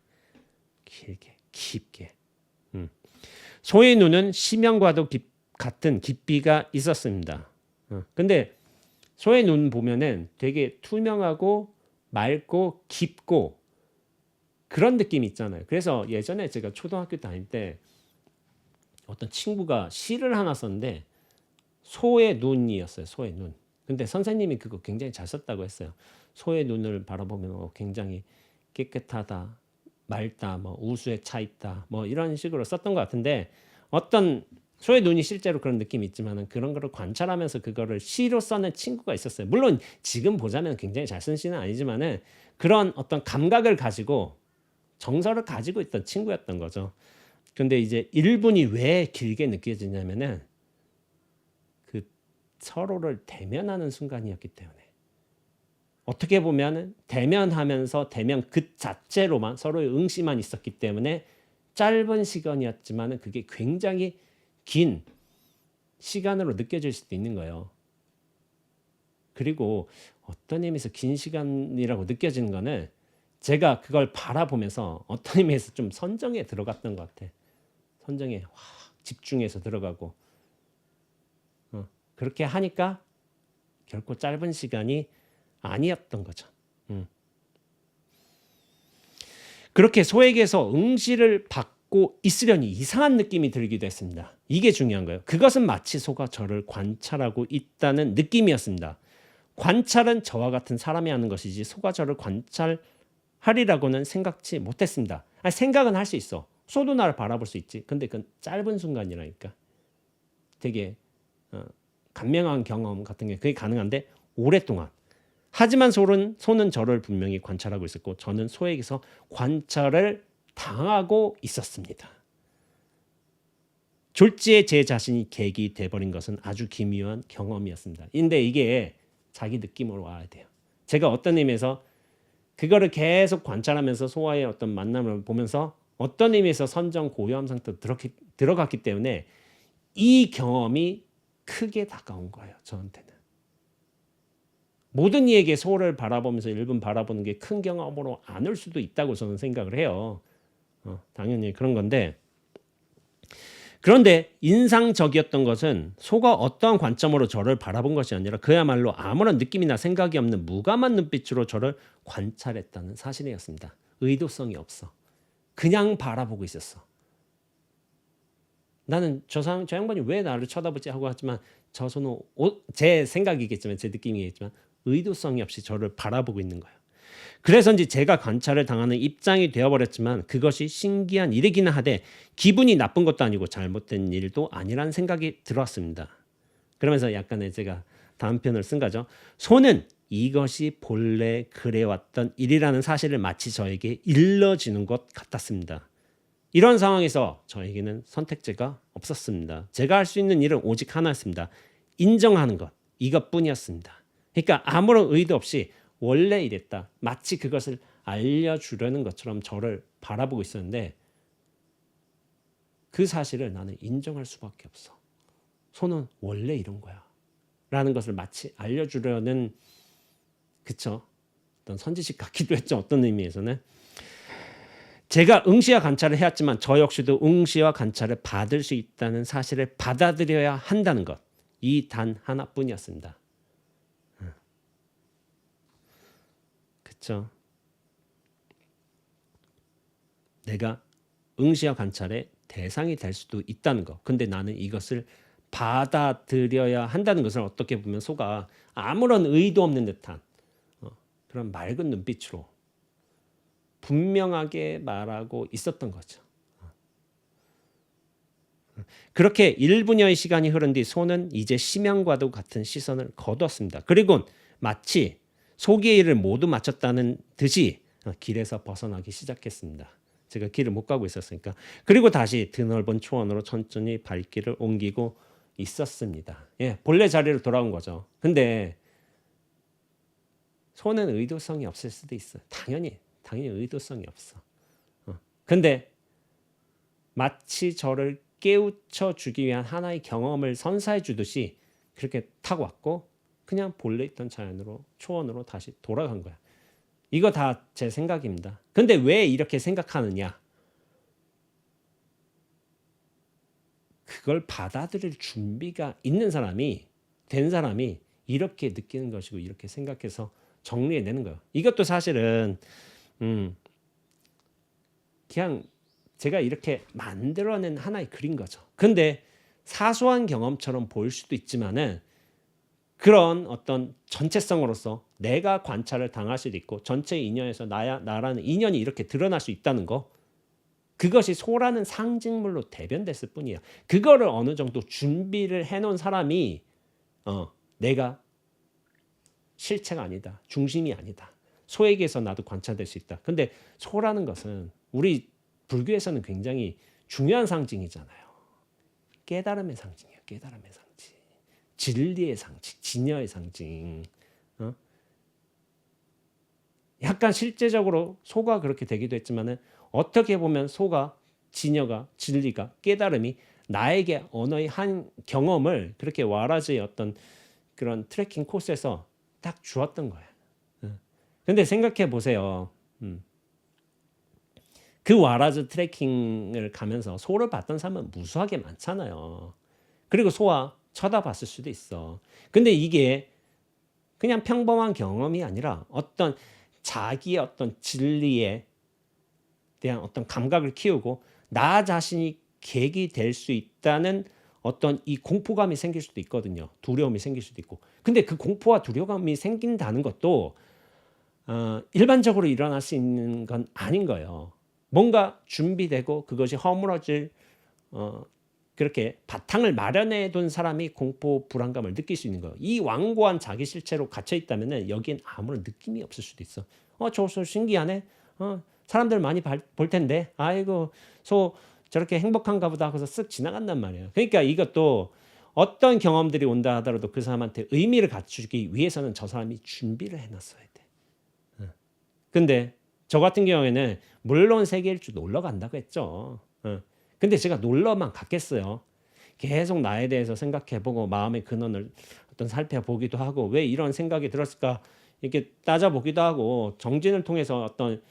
길게, 깊게. 소의 눈은 심연과도 같은 깊이가 있었습니다. 근데 소의 눈 보면은 되게 투명하고 맑고 깊고 그런 느낌이 있잖아요. 그래서 예전에 제가 초등학교 다닐 때 어떤 친구가 시를 하나 썼는데 소의 눈이었어요. 소의 눈. 근데 선생님이 그거 굉장히 잘 썼다고 했어요. 소의 눈을 바라보면 굉장히 깨끗하다, 맑다, 뭐 우수에 차 있다, 뭐 이런 식으로 썼던 것 같은데 어떤 소의 눈이 실제로 그런 느낌이 있지만은 그런 거를 관찰하면서 그거를 시로 써낸 친구가 있었어요. 물론 지금 보자면 굉장히 잘 쓴 시는 아니지만은 그런 어떤 감각을 가지고 정서를 가지고 있던 친구였던 거죠. 근데 이제 1분이 왜 길게 느껴지냐면은 그 서로를 대면하는 순간이었기 때문에 어떻게 보면은 대면하면서 대면 그 자체로만 서로의 응시만 있었기 때문에 짧은 시간이었지만은 그게 굉장히 긴 시간으로 느껴질 수도 있는 거예요. 그리고 어떤 의미에서 긴 시간이라고 느껴지는 거는 제가 그걸 바라보면서 어떤 의미에서 좀 선정에 들어갔던 것 같아. 선정에 집중해서 들어가고 그렇게 하니까 결코 짧은 시간이 아니었던 거죠. 그렇게 소에게서 응시를 받고 있으려니 이상한 느낌이 들기도 했습니다. 이게 중요한 거예요. 그것은 마치 소가 저를 관찰하고 있다는 느낌이었습니다. 관찰은 저와 같은 사람이 하는 것이지 소가 저를 관찰하리라고는 생각지 못했습니다. 아니, 생각은 할 수 있어. 소도 나를 바라볼 수 있지. 근데 그건 짧은 순간이라니까. 되게 감명한 경험 같은 게 그게 가능한데 오랫동안. 하지만 소는 저를 분명히 관찰하고 있었고 저는 소에게서 관찰을 당하고 있었습니다. 졸지에 제 자신이 객이 돼버린 것은 아주 기묘한 경험이었습니다. 근데 이게 자기 느낌으로 와야 돼요. 제가 어떤 의미에서 그거를 계속 관찰하면서 소와의 어떤 만남을 보면서 어떤 의미에서 선정 고요함 상태로 들어갔기 때문에 이 경험이 크게 다가온 거예요. 저한테는. 모든 이에게 소를 바라보면서 1분 바라보는 게 큰 경험으로 안 올 수도 있다고 저는 생각을 해요. 당연히 그런 건데 그런데 인상적이었던 것은 소가 어떠한 관점으로 저를 바라본 것이 아니라 그야말로 아무런 느낌이나 생각이 없는 무감한 눈빛으로 저를 관찰했다는 사실이었습니다. 의도성이 없어. 그냥 바라보고 있었어. 나는 저 양반이 왜 나를 쳐다보지 하고 하지만 저 소는 제 생각이겠지만 제 느낌이겠지만 의도성이 없이 저를 바라보고 있는 거예요. 그래서인지 제가 관찰을 당하는 입장이 되어버렸지만 그것이 신기한 일이기는 하되 기분이 나쁜 것도 아니고 잘못된 일도 아니란 생각이 들었습니다. 그러면서 약간의 제가 다음 편을 쓴 거죠. 소는 이것이 본래 그래왔던 일이라는 사실을 마치 저에게 일러주는 것 같았습니다. 이런 상황에서 저에게는 선택지가 없었습니다. 제가 할 수 있는 일은 오직 하나였습니다. 인정하는 것, 이것뿐이었습니다. 그러니까 아무런 의도 없이 원래 이랬다. 마치 그것을 알려주려는 것처럼 저를 바라보고 있었는데 그 사실을 나는 인정할 수밖에 없어. 소는 원래 이런 거야. 라는 것을 마치 알려주려는 그쵸? 어떤 선지식 같기도 했죠. 어떤 의미에서는. 제가 응시와 관찰을 해왔지만 저 역시도 응시와 관찰을 받을 수 있다는 사실을 받아들여야 한다는 것. 이 단 하나뿐이었습니다. 그쵸? 내가 응시와 관찰의 대상이 될 수도 있다는 것. 근데 나는 이것을 받아들여야 한다는 것을 어떻게 보면 소가 아무런 의도 없는 듯한 그런 맑은 눈빛으로 분명하게 말하고 있었던 거죠. 그렇게 1분여의 시간이 흐른 뒤 소는 이제 심연과도 같은 시선을 거두었습니다. 그리고 마치 소기의 일을 모두 마쳤다는 듯이 길에서 벗어나기 시작했습니다. 제가 길을 못 가고 있었으니까. 그리고 다시 드넓은 초원으로 천천히 발길을 옮기고 있었습니다. 예, 본래 자리로 돌아온 거죠. 근데 소는 의도성이 없을 수도 있어요. 당연히 의도성이 없어. 근데 마치 저를 깨우쳐 주기 위한 하나의 경험을 선사해 주듯이 그렇게 타고 왔고 그냥 본래 있던 자연으로 초원으로 다시 돌아간 거야. 이거 다 제 생각입니다. 근데 왜 이렇게 생각하느냐? 그걸 받아들일 준비가 있는 사람이 된 사람이 이렇게 느끼는 것이고 이렇게 생각해서 정리해내는 거예요. 이것도 사실은 그냥 제가 이렇게 만들어낸 하나의 글인 거죠. 근데 사소한 경험처럼 보일 수도 있지만은 그런 어떤 전체성으로서 내가 관찰을 당할 수도 있고 전체 인연에서 나라는 인연이 이렇게 드러날 수 있다는 거, 그것이 소라는 상징물로 대변됐을 뿐이야. 그거를 어느 정도 준비를 해놓은 사람이 내가 실체가 아니다, 중심이 아니다, 소에게서 나도 관찰될 수 있다. 근데 소라는 것은 우리 불교에서는 굉장히 중요한 상징이잖아요. 깨달음의 상징이에요. 깨달음의 상징, 진리의 상징, 진여의 상징. 약간 실제적으로 소가 그렇게 되기도 했지만은 어떻게 보면 소가, 진여가, 진리가, 깨달음이 나에게 언어의 한 경험을 그렇게 와라즈의 어떤 그런 트레킹 코스에서 딱 주었던 거예요. 근데 생각해 보세요. 그 와라즈 트레킹을 가면서 소를 봤던 사람은 무수하게 많잖아요. 그리고 소와 쳐다봤을 수도 있어. 근데 이게 그냥 평범한 경험이 아니라 어떤 자기의 어떤 진리에 대한 어떤 감각을 키우고 나 자신이 계기 될 수 있다는 어떤 이 공포감이 생길 수도 있거든요. 두려움이 생길 수도 있고. 근데 그 공포와 두려움이 생긴다는 것도 일반적으로 일어날 수 있는 건 아닌 거예요. 뭔가 준비되고 그것이 허물어질 그렇게 바탕을 마련해 둔 사람이 공포 불안감을 느낄 수 있는 거예요. 이 완고한 자기 실체로 갇혀 있다면 여기엔 아무런 느낌이 없을 수도 있어. 저 소 신기하네. 사람들 많이 볼 텐데. 아이고 소 저렇게 행복한가 보다 하고서 쓱 지나간단 말이에요. 그러니까 이것도 어떤 경험들이 온다 하더라도 그 사람한테 의미를 갖추기 위해서는 저 사람이 준비를 해놨어야 돼. 근데 저 같은 경우에는 물론 세계 일주 놀러 간다고 했죠. 근데 제가 놀러만 갔겠어요. 계속 나에 대해서 생각해보고 마음의 근원을 어떤 살펴보기도 하고 왜 이런 생각이 들었을까 이렇게 따져보기도 하고 정진을 통해서 어떤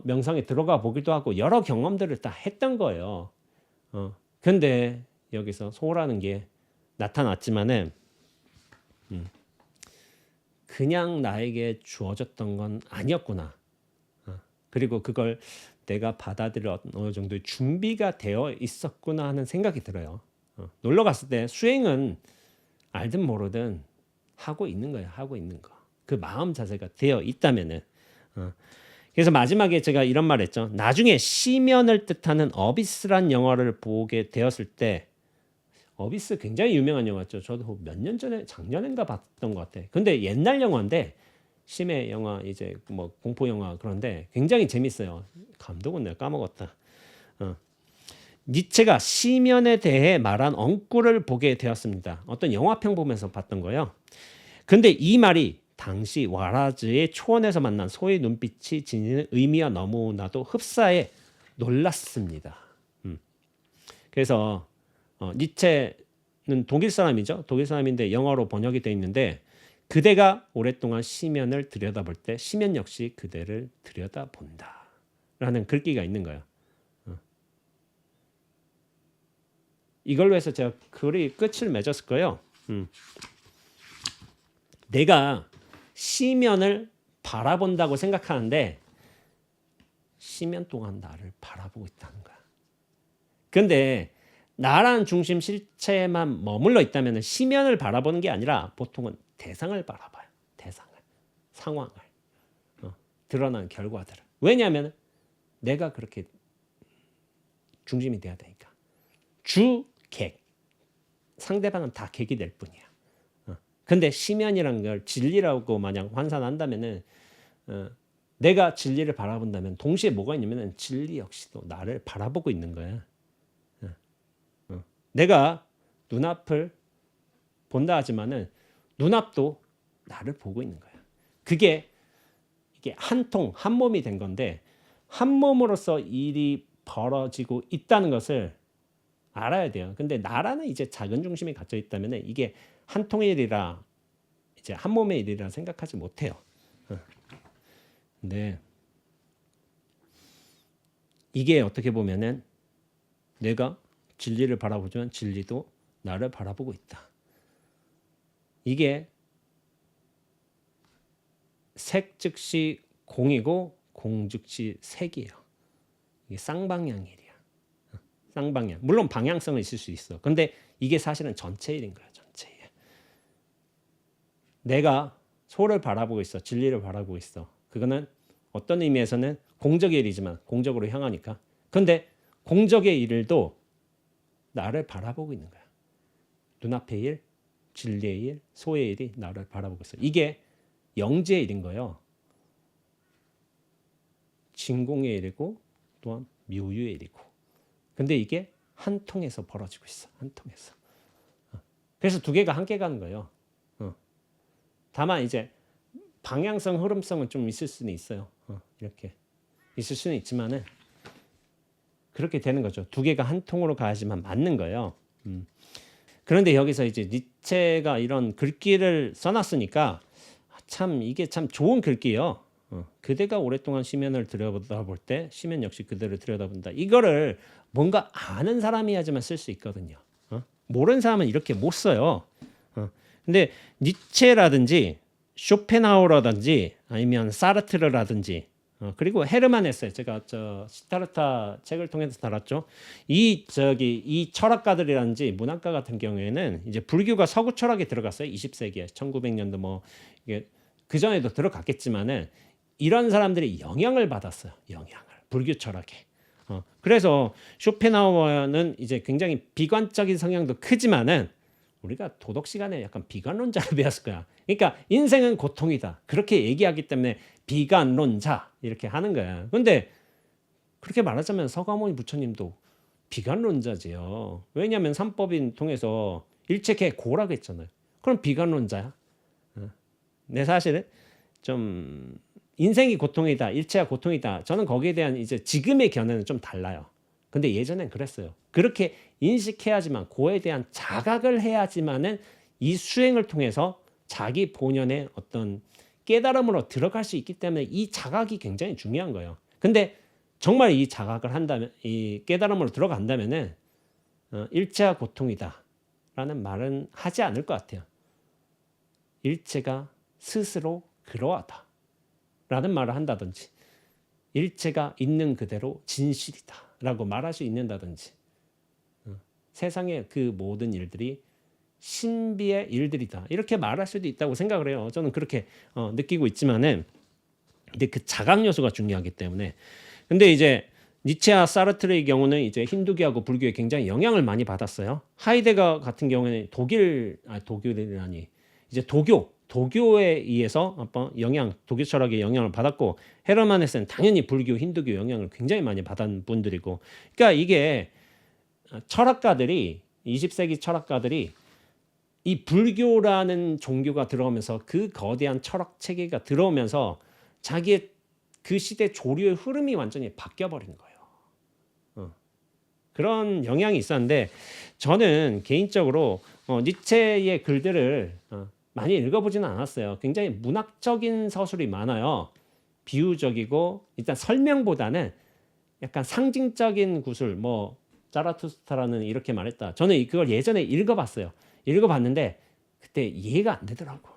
명상에 들어가 보기도 하고 여러 경험들을 다 했던 거예요. 근데 여기서 소라는 게 나타났지만은 그냥 나에게 주어졌던 건 아니었구나. 그리고 그걸 내가 받아들일 어느 정도의 준비가 되어 있었구나 하는 생각이 들어요. 놀러 갔을 때 수행은 알든 모르든 하고 있는 거예요. 하고 있는 거. 그 마음 자세가 되어 있다면은. 그래서 마지막에 제가 이런 말 했죠. 나중에 시면을 뜻하는 어비스란 영화를 보게 되었을 때, 어비스 굉장히 유명한 영화죠. 저도 몇 년 전에 작년인가 봤던 것 같아. 근데 옛날 영화인데 심해 영화, 이제 뭐 공포 영화, 그런데 굉장히 재밌어요. 감독은 내가 까먹었다. 니체가 시면에 대해 말한 엉꾸를 보게 되었습니다. 어떤 영화평 보면서 봤던 거예요. 근데 이 말이 당시 와라즈의 초원에서 만난 소의 눈빛이 지니는 의미와 너무나도 흡사해 놀랐습니다. 그래서 니체는 독일 사람이죠. 독일 사람인데 영어로 번역이 되어 있는데, 그대가 오랫동안 시면을 들여다볼 때 시면 역시 그대를 들여다본다 라는 글귀가 있는 거예요. 이걸로 해서 제가 글이 끝을 맺었을 거예요. 내가 시면을 바라본다고 생각하는데 시면 동안 나를 바라보고 있다는 거야. 근데 나라는 중심 실체에만 머물러 있다면 시면을 바라보는 게 아니라 보통은 대상을 바라봐요. 대상을, 상황을, 드러난 결과들을. 왜냐하면 내가 그렇게 중심이 돼야 되니까. 주객, 상대방은 다 객이 될 뿐이야. 근데 시면이라는 걸 진리라고 마냥 환산한다면은 내가 진리를 바라본다면 동시에 뭐가 있냐면 진리 역시도 나를 바라보고 있는 거야. 내가 눈앞을 본다 하지만은 눈앞도 나를 보고 있는 거야. 이게 한 몸이 된 건데 한 몸으로서 일이 벌어지고 있다는 것을 알아야 돼요. 근데 나라는 이제 작은 중심이 갇혀 있다면 이게 한 통의 일이라 이제 한 몸의 일이라 생각하지 못해요. 근데 이게 어떻게 보면은 내가 진리를 바라보지만 진리도 나를 바라보고 있다. 이게 색 즉시 공이고 공 즉시 색이에요. 이게 쌍방향 일이야. 쌍방향. 물론 방향성은 있을 수 있어. 근데 이게 사실은 전체 일인 거야. 전체 일. 내가 소를 바라보고 있어. 진리를 바라보고 있어. 그거는 어떤 의미에서는 공적의 일이지만 공적으로 향하니까. 근데 공적의 일도 나를 바라보고 있는 거야. 눈앞의 일, 진리의 일, 소의 일이 나를 바라보고 있어. 이게 영지의 일인 거예요. 진공의 일이고 또한 묘유의 일이고. 근데 이게 한 통에서 벌어지고 있어. 한 통에서. 그래서 두 개가 함께 가는 거예요. 다만 이제 방향성, 흐름성은 좀 있을 수는 있어요. 이렇게 있을 수는 있지만은 그렇게 되는 거죠. 두 개가 한 통으로 가야지만 맞는 거예요. 그런데 여기서 이제 니체가 이런 글귀를 써놨으니까 참 이게 참 좋은 글귀예요. 그대가 오랫동안 시면을 들여다볼 때 시면 역시 그대를 들여다본다. 이거를 뭔가 아는 사람이야지만 쓸 수 있거든요. 모르는 사람은 이렇게 못 써요. 근데 니체라든지 쇼펜하우어라든지 아니면 사르트르라든지 그리고 헤르만 헤세 제가 저 시타르타 책을 통해서 달았죠. 이 철학가들이라든지 문학가 같은 경우에는 이제 불교가 서구 철학에 들어갔어요. 20세기에 1900년도 뭐 이게 그 전에도 들어갔겠지만은 이런 사람들이 영향을 받았어요. 영향을 불교 철학에. 그래서 쇼펜하우어는 이제 굉장히 비관적인 성향도 크지만은 우리가 도덕 시간에 약간 비관론자를 배웠을 거야. 그러니까 인생은 고통이다. 그렇게 얘기하기 때문에 비관론자 이렇게 하는 거야. 근데 그렇게 말하자면 서가모니 부처님도 비관론자지요. 왜냐하면 삼법인 통해서 일체계 고라고 했잖아요. 그럼 비관론자야. 내 사실은 좀 인생이 고통이다. 일체가 고통이다. 저는 거기에 대한 이제 지금의 견해는 좀 달라요. 근데 예전엔 그랬어요. 그렇게 인식해야지만 고에 대한 자각을 해야지만은 이 수행을 통해서 자기 본연의 어떤 깨달음으로 들어갈 수 있기 때문에 이 자각이 굉장히 중요한 거예요. 근데 정말 이 자각을 한다면 이 깨달음으로 들어간다면은 일체가 고통이다라는 말은 하지 않을 것 같아요. 일체가 스스로 그러하다라는 말을 한다든지 일체가 있는 그대로 진실이다라고 말할 수 있는다든지 세상의 그 모든 일들이 신비의 일들이다 이렇게 말할 수도 있다고 생각을 해요. 저는 그렇게 느끼고 있지만은 근데 그 자각 요소가 중요하기 때문에 근데 이제 니체와 사르트르의 경우는 이제 힌두교하고 불교에 굉장히 영향을 많이 받았어요. 하이데거 같은 경우에는 독일이라니 이제 도교에 의해서 도교 철학의 영향을 받았고 헤르만 헤세는 당연히 불교, 힌두교 영향을 굉장히 많이 받은 분들이고 그러니까 이게 철학가들이 20세기 철학가들이 이 불교라는 종교가 들어오면서 그 거대한 철학 체계가 들어오면서 자기의 그 시대 조류의 흐름이 완전히 바뀌어버린 거예요. 그런 영향이 있었는데 저는 개인적으로 니체의 글들을 많이 읽어보지는 않았어요. 굉장히 문학적인 서술이 많아요. 비유적이고 일단 설명보다는 약간 상징적인 구술 뭐 자라투스트라는 이렇게 말했다. 저는 그걸 예전에 읽어봤어요. 읽어봤는데 그때 이해가 안 되더라고.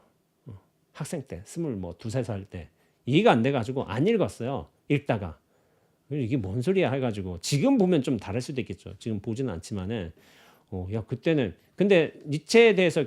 학생 때 22살 때 이해가 안 돼가지고 안 읽었어요. 읽다가 이게 뭔 소리야 해가지고 지금 보면 좀 다를 수도 있겠죠. 지금 보지는 않지만은 야 그때는 근데 니체에 대해서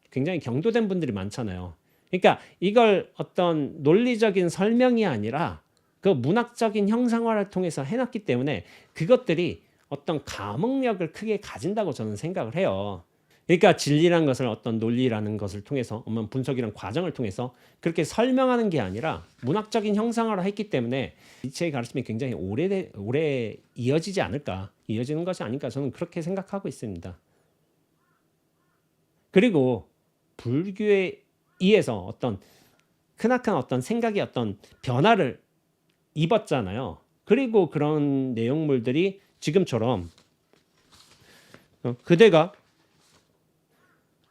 굉장히 경도된 분들이 많잖아요. 그러니까 이걸 어떤 논리적인 설명이 아니라 그 문학적인 형상화를 통해서 해놨기 때문에 그것들이 어떤 감흥력을 크게 가진다고 저는 생각을 해요. 그러니까 진리라는 것을 어떤 논리라는 것을 통해서 분석이라는 과정을 통해서 그렇게 설명하는 게 아니라 문학적인 형상화를 했기 때문에 니체의 가르침이 굉장히 오래 이어지지 않을까 이어지는 것이 아닐까 저는 그렇게 생각하고 있습니다. 그리고 불교에 의해서 어떤 크나큰 어떤 생각의 어떤 변화를 입었잖아요. 그리고 그런 내용물들이 지금처럼 그대가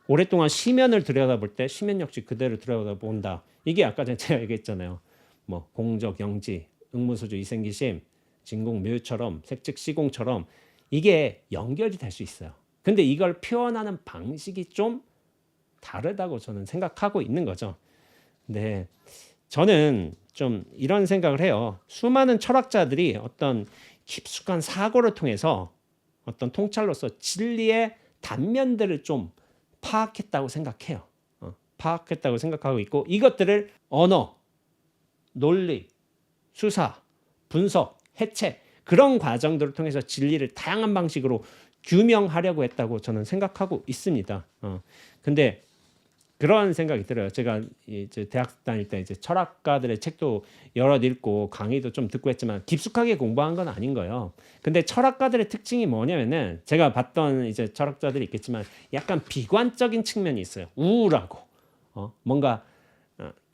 오랫동안 시면을 들여다볼 때 시면 역시 그대로 들여다본다. 이게 아까 전에 제가 얘기했잖아요. 뭐 공적, 영지, 응무소주, 이생기심, 진공, 묘유처럼 색즉, 시공처럼 이게 연결이 될 수 있어요. 근데 이걸 표현하는 방식이 좀 다르다고 저는 생각하고 있는 거죠. 네, 저는 좀 이런 생각을 해요. 수많은 철학자들이 어떤 깊숙한 사고를 통해서 어떤 통찰로서 진리의 단면들을 좀 파악했다고 생각해요. 파악했다고 생각하고 있고 이것들을 언어, 논리, 수사, 분석, 해체 그런 과정들을 통해서 진리를 다양한 방식으로 규명하려고 했다고 저는 생각하고 있습니다. 근데 그런 생각이 들어요. 제가 이제 대학 다닐 때 이제 철학가들의 책도 여러 읽고 강의도 좀 듣고 했지만 깊숙하게 공부한 건 아닌 거예요. 근데 철학가들의 특징이 뭐냐면은 제가 봤던 이제 철학자들이 있겠지만 약간 비관적인 측면이 있어요. 우울하고 뭔가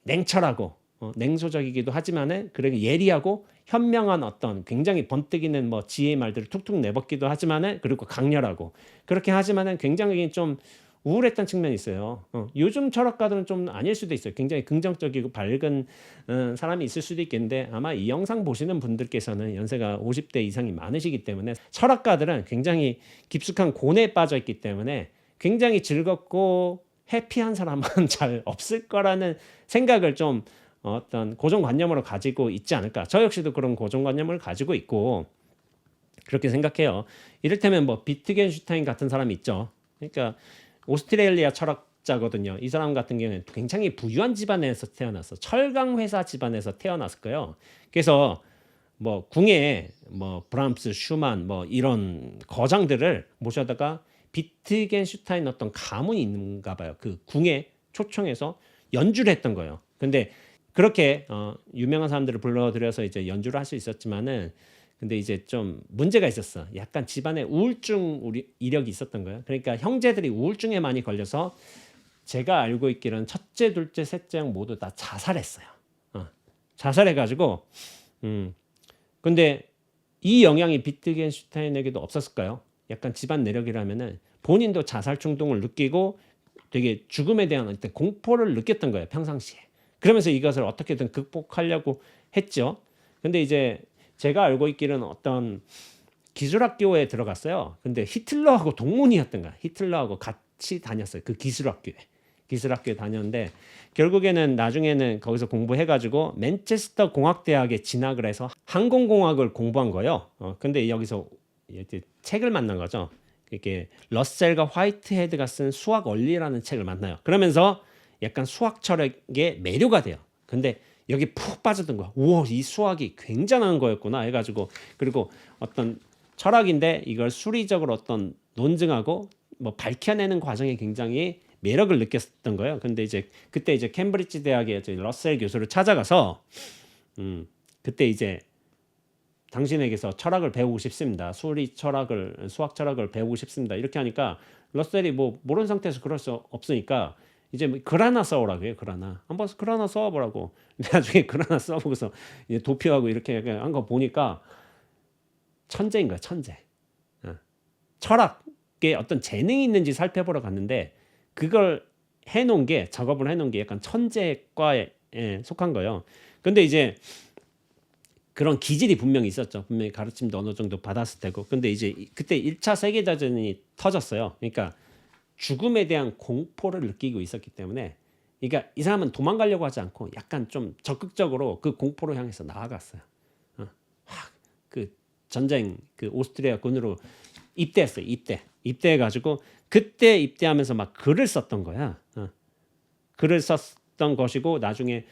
냉철하고 냉소적이기도 하지만은 그렇게 예리하고 현명한 어떤 굉장히 번뜩이는 뭐 지혜의 말들을 툭툭 내뱉기도 하지만은 그리고 강렬하고 그렇게 하지만은 굉장히 좀 우울했던 측면이 있어요. 요즘 철학가들은 좀 아닐 수도 있어요. 굉장히 긍정적이고 밝은 사람이 있을 수도 있겠는데 아마 이 영상 보시는 분들께서는 연세가 50대 이상이 많으시기 때문에 철학가들은 굉장히 깊숙한 고뇌에 빠져 있기 때문에 굉장히 즐겁고 해피한 사람은 잘 없을 거라는 생각을 좀 어떤 고정관념으로 가지고 있지 않을까. 저 역시도 그런 고정관념을 가지고 있고 그렇게 생각해요. 이를테면 뭐 비트겐슈타인 같은 사람이 있죠. 그러니까 오스트레일리아 철학자거든요. 이 사람 같은 경우는 굉장히 부유한 집안에서 태어났어. 철강 회사 집안에서 태어났을 거예요. 그래서 뭐 궁에 뭐 브람스, 슈만 뭐 이런 거장들을 모셔다가 비트겐슈타인 어떤 가문이 있는가 봐요. 그 궁에 초청해서 연주를 했던 거예요. 근데 그렇게 유명한 사람들을 불러들여서 이제 연주를 할 수 있었지만은 근데 이제 좀 문제가 있었어. 약간 집안에 우울증 이력이 있었던 거예요. 그러니까 형제들이 우울증에 많이 걸려서 제가 알고 있기로는 첫째, 둘째, 셋째 형 모두 다 자살했어요. 자살해가지고 근데 이 영향이 비트겐슈타인에게도 없었을까요? 약간 집안 내력이라면은 본인도 자살 충동을 느끼고 되게 죽음에 대한 어떤 공포를 느꼈던 거예요. 평상시에. 그러면서 이것을 어떻게든 극복하려고 했죠. 근데 이제 제가 알고 있기로는 어떤 기술학교에 들어갔어요. 근데 히틀러하고 동문이었던 거야. 히틀러하고 같이 다녔어요. 그 기술학교에 다녔는데 결국에는 나중에는 거기서 공부해가지고 맨체스터 공학대학에 진학을 해서 항공공학을 공부한 거예요. 근데 여기서 이제 책을 만난 거죠. 이렇게 러셀과 화이트헤드가 쓴 수학 원리라는 책을 만나요. 그러면서 약간 수학 철학에 매료가 돼요. 근데 여기 푹 빠졌던 거야. 우와, 이 수학이 굉장한 거였구나 해가지고 그리고 어떤 철학인데 이걸 수리적으로 어떤 논증하고 뭐 밝혀내는 과정에 굉장히 매력을 느꼈던 거예요. 근데 이제 그때 이제 캠브리지 대학의 러셀 교수를 찾아가서 그때 이제 당신에게서 철학을 배우고 싶습니다. 수학 철학을 배우고 싶습니다. 이렇게 하니까 러셀이 뭐 모르는 상태에서 그럴 수 없으니까 이제 글 하나 써오라고 해요. 글 하나. 한번 글 하나 써보라고. 나중에 글 하나 써보고서 이제 도표하고 이렇게 한 거 보니까 천재인 거야. 천재. 철학에 어떤 재능이 있는지 살펴보러 갔는데 그걸 해놓은 게 작업을 해놓은 게 약간 천재과에 속한 거예요. 근데 이제 그런 기질이 분명히 있었죠. 분명히 가르침도 어느 정도 받았을 테고. 근데 이제 그때 1차 세계대전이 터졌어요. 그러니까 죽음에 대한 공포를 느끼고 있었기 때문에 그러니까 이 사람은 도망가려고 하지 않고 약간 좀 적극적으로 그 공포를 향해서 나아갔어요. 그 전쟁 그 오스트리아 군으로 입대했어요. 입대해가지고 그때 입대하면서 막 글을 썼던 거야. 글을 썼던 것이고 나중에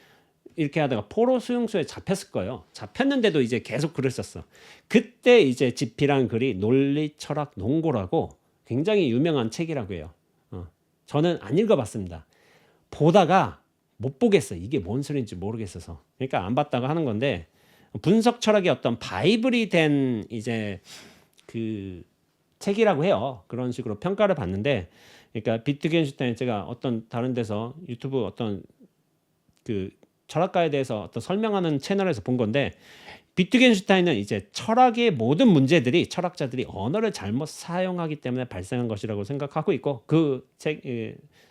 이렇게 하다가 포로 수용소에 잡혔을 거예요. 잡혔는데도 이제 계속 글을 썼어. 그때 이제 집필한 글이 논리, 철학, 농고라고 굉장히 유명한 책이라고 해요. 저는 안 읽어봤습니다. 보다가 못 보겠어요. 이게 뭔 소리인지 모르겠어서. 그러니까 안 봤다가 하는 건데 분석 철학의 어떤 바이블이 된 이제 그 책이라고 해요. 그런 식으로 평가를 받는데, 그러니까 비트겐슈타인 제가 어떤 다른 데서 유튜브 어떤 그 철학가에 대해서 어떤 설명하는 채널에서 본 건데 비트겐슈타인은 이제 철학의 모든 문제들이 철학자들이 언어를 잘못 사용하기 때문에 발생한 것이라고 생각하고 있고 그 책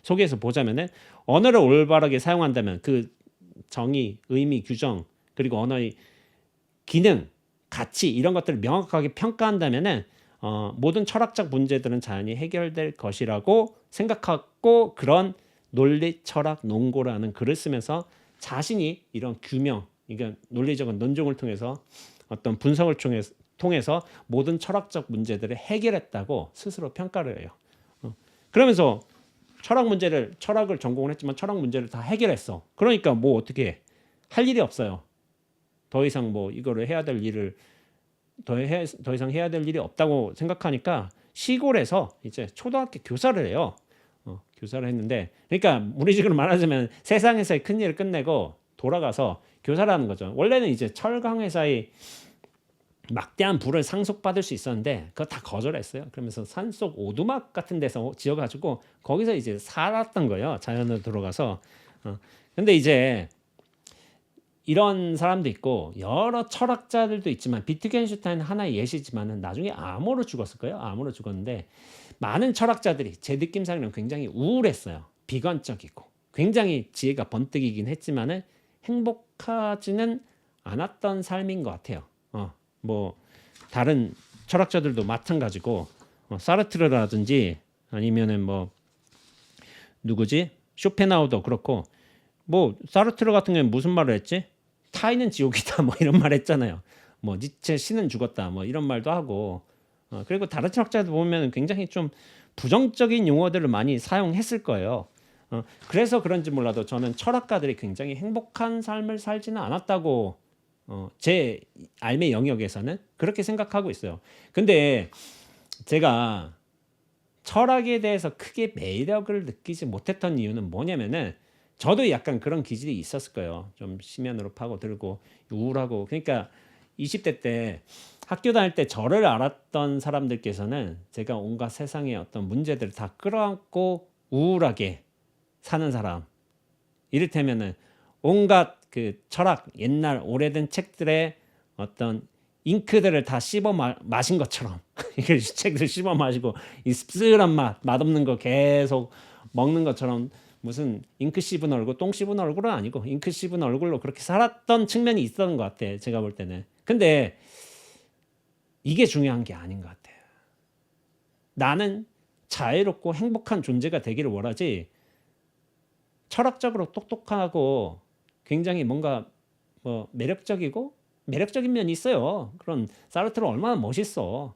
속에서 보자면은 언어를 올바르게 사용한다면 그 정의, 의미, 규정 그리고 언어의 기능, 가치 이런 것들을 명확하게 평가한다면은 모든 철학적 문제들은 자연히 해결될 것이라고 생각하고 그런 논리, 철학, 논고라는 글을 쓰면서 자신이 이런 규명, 이건 논리적인 논증을 통해서 어떤 분석을 통해서 모든 철학적 문제들을 해결했다고 스스로 평가를 해요. 그러면서 철학을 전공을 했지만 철학 문제를 다 해결했어. 그러니까 뭐 어떻게 할 일이 없어요. 더 이상 뭐 이거를 해야 될 일을 더 이상 해야 될 일이 없다고 생각하니까 시골에서 이제 초등학교 교사를 해요. 교사를 했는데 그러니까 무리직으로 말하자면 세상에서의 큰 일을 끝내고 돌아가서 교사를 하는 거죠. 원래는 이제 철강 회사의 막대한 부를 상속받을 수 있었는데 그거 다 거절했어요. 그러면서 산속 오두막 같은 데서 지어가지고 거기서 이제 살았던 거예요. 자연으로 들어가서. 근데 이제 이런 사람도 있고 여러 철학자들도 있지만 비트겐슈타인 하나의 예시지만은 나중에 암으로 죽었을 거예요. 암으로 죽었는데 많은 철학자들이 제 느낌상으로는 굉장히 우울했어요. 비관적이고 굉장히 지혜가 번뜩이긴 했지만은 행복하지는 않았던 삶인 것 같아요. 뭐 다른 철학자들도 마찬가지고 사르트르라든지 아니면은 뭐 누구지 쇼펜하우도 그렇고 뭐 사르트르 같은 경우는 무슨 말을 했지? 타인은 지옥이다 뭐 이런 말 했잖아요. 뭐 니체 신은 죽었다 뭐 이런 말도 하고 그리고 다른 철학자들 보면 굉장히 좀 부정적인 용어들을 많이 사용했을 거예요. 그래서 그런지 몰라도 저는 철학가들이 굉장히 행복한 삶을 살지는 않았다고 제 알매 영역에서는 그렇게 생각하고 있어요. 근데 제가 철학에 대해서 크게 매력을 느끼지 못했던 이유는 뭐냐면은 저도 약간 그런 기질이 있었을 거예요. 좀 심연으로 파고들고 우울하고 그러니까 20대 때 학교 다닐 때 저를 알았던 사람들께서는 제가 온갖 세상의 어떤 문제들을 다 끌어안고 우울하게 사는 사람 이를테면은 온갖 그 철학 옛날 오래된 책들의 어떤 잉크들을 다 씹어 마신 것처럼 이 책들을 씹어 마시고 이 씁쓸한 맛없는 거 계속 먹는 것처럼 무슨 잉크 씹은 얼굴 똥 씹은 얼굴은 아니고 잉크 씹은 얼굴로 그렇게 살았던 측면이 있었던 것 같아 제가 볼 때는. 근데 이게 중요한 게 아닌 것 같아요. 나는 자유롭고 행복한 존재가 되기를 원하지 철학적으로 똑똑하고 굉장히 뭔가 뭐 매력적인 면이 있어요. 그런 사르트르 얼마나 멋있어.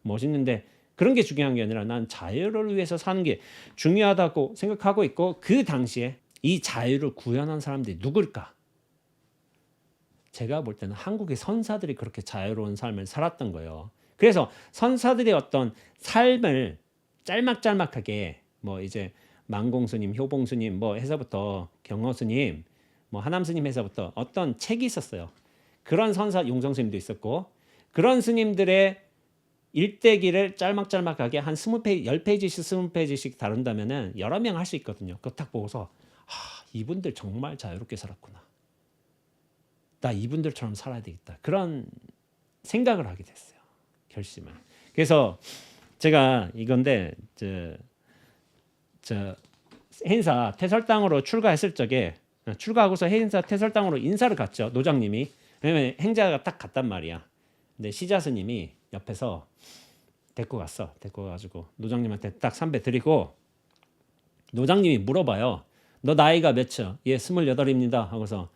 멋있는데 그런 게 중요한 게 아니라 난 자유를 위해서 사는 게 중요하다고 생각하고 있고 그 당시에 이 자유를 구현한 사람들이 누굴까? 제가 볼 때는 한국의 선사들이 그렇게 자유로운 삶을 살았던 거예요. 그래서 선사들의 어떤 삶을 짤막짤막하게 뭐 이제 만공스님, 효봉스님 뭐 해서부터 경허스님, 뭐 하남스님 해서부터 어떤 책이 있었어요. 그런 선사 용성스님도 있었고 그런 스님들의 일대기를 짤막짤막하게 한 20페이지, 10페이지씩 20페이지씩 다룬다면은 여러 명 할 수 있거든요. 그거 딱 보고서 이분들 정말 자유롭게 살았구나. 나 이분들처럼 살아야 되겠다. 그런 생각을 하게 됐어요. 결심을. 그래서 제가 이건데 저 행사 태설당으로 출가했을 적에 출가하고서 행사 태설당으로 인사를 갔죠. 노장님이. 왜냐면 행자가 딱 갔단 말이야. 근데 시자스님이 옆에서 데리고 갔어. 데리고 가지고 노장님한테 딱 삼배 드리고 노장님이 물어봐요. 너 나이가 몇이야? 예, 28입니다. 하고서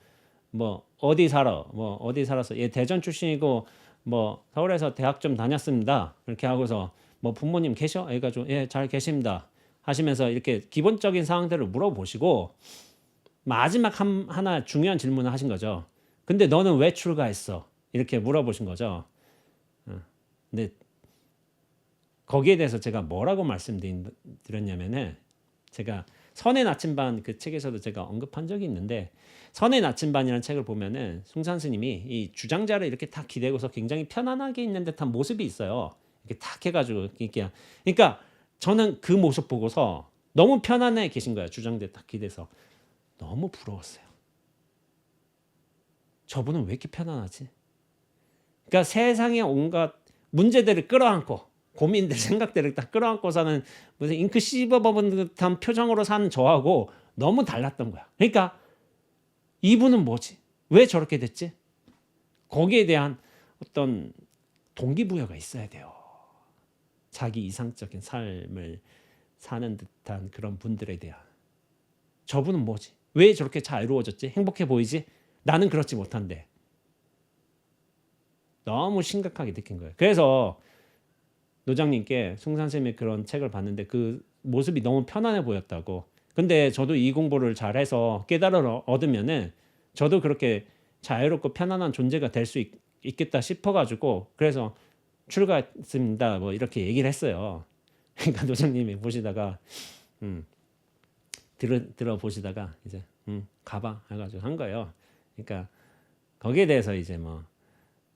뭐 어디 살아? 뭐 어디 살았어? 예, 대전 출신이고 뭐 서울에서 대학 좀 다녔습니다. 이렇게 하고서 뭐 부모님 계셔? 해가지고 예, 잘 계십니다. 하시면서 이렇게 기본적인 사항들을 물어보시고 마지막 하나 중요한 질문을 하신 거죠. 근데 너는 왜 출가했어? 이렇게 물어보신 거죠. 근데 거기에 대해서 제가 뭐라고 말씀드렸냐면은 제가 선의 나침반 그 책에서도 제가 언급한 적이 있는데 선의 나침반이라는 책을 보면은 숭산 스님이 이 주장자를 이렇게 딱 기대고서 굉장히 편안하게 있는 듯한 모습이 있어요. 이렇게 딱 해가지고 이렇게 그러니까 저는 그 모습 보고서 너무 편안해 계신 거예요. 주장대 딱 기대서 너무 부러웠어요. 저분은 왜 이렇게 편안하지? 그러니까 세상의 온갖 문제들을 끌어안고 고민들 생각들을 다 끌어안고서는 무슨 잉크 씹어먹은 듯한 표정으로 사는 저하고 너무 달랐던 거야. 그러니까 이분은 뭐지? 왜 저렇게 됐지? 거기에 대한 어떤 동기부여가 있어야 돼요. 자기 이상적인 삶을 사는 듯한 그런 분들에 대한. 저분은 뭐지? 왜 저렇게 자유로워졌지? 행복해 보이지? 나는 그렇지 못한데. 너무 심각하게 느낀 거예요. 그래서 노장님께 숭산쌤의 그런 책을 봤는데 그 모습이 너무 편안해 보였다고. 근데 저도 이 공부를 잘해서 깨달음을 얻으면은 저도 그렇게 자유롭고 편안한 존재가 될 수 있겠다 싶어가지고 그래서 출가했습니다. 뭐 이렇게 얘기를 했어요. 그러니까 노장님이 보시다가 들어보시다가 이제 가봐 해가지고 한 거예요. 그러니까 거기에 대해서 이제 뭐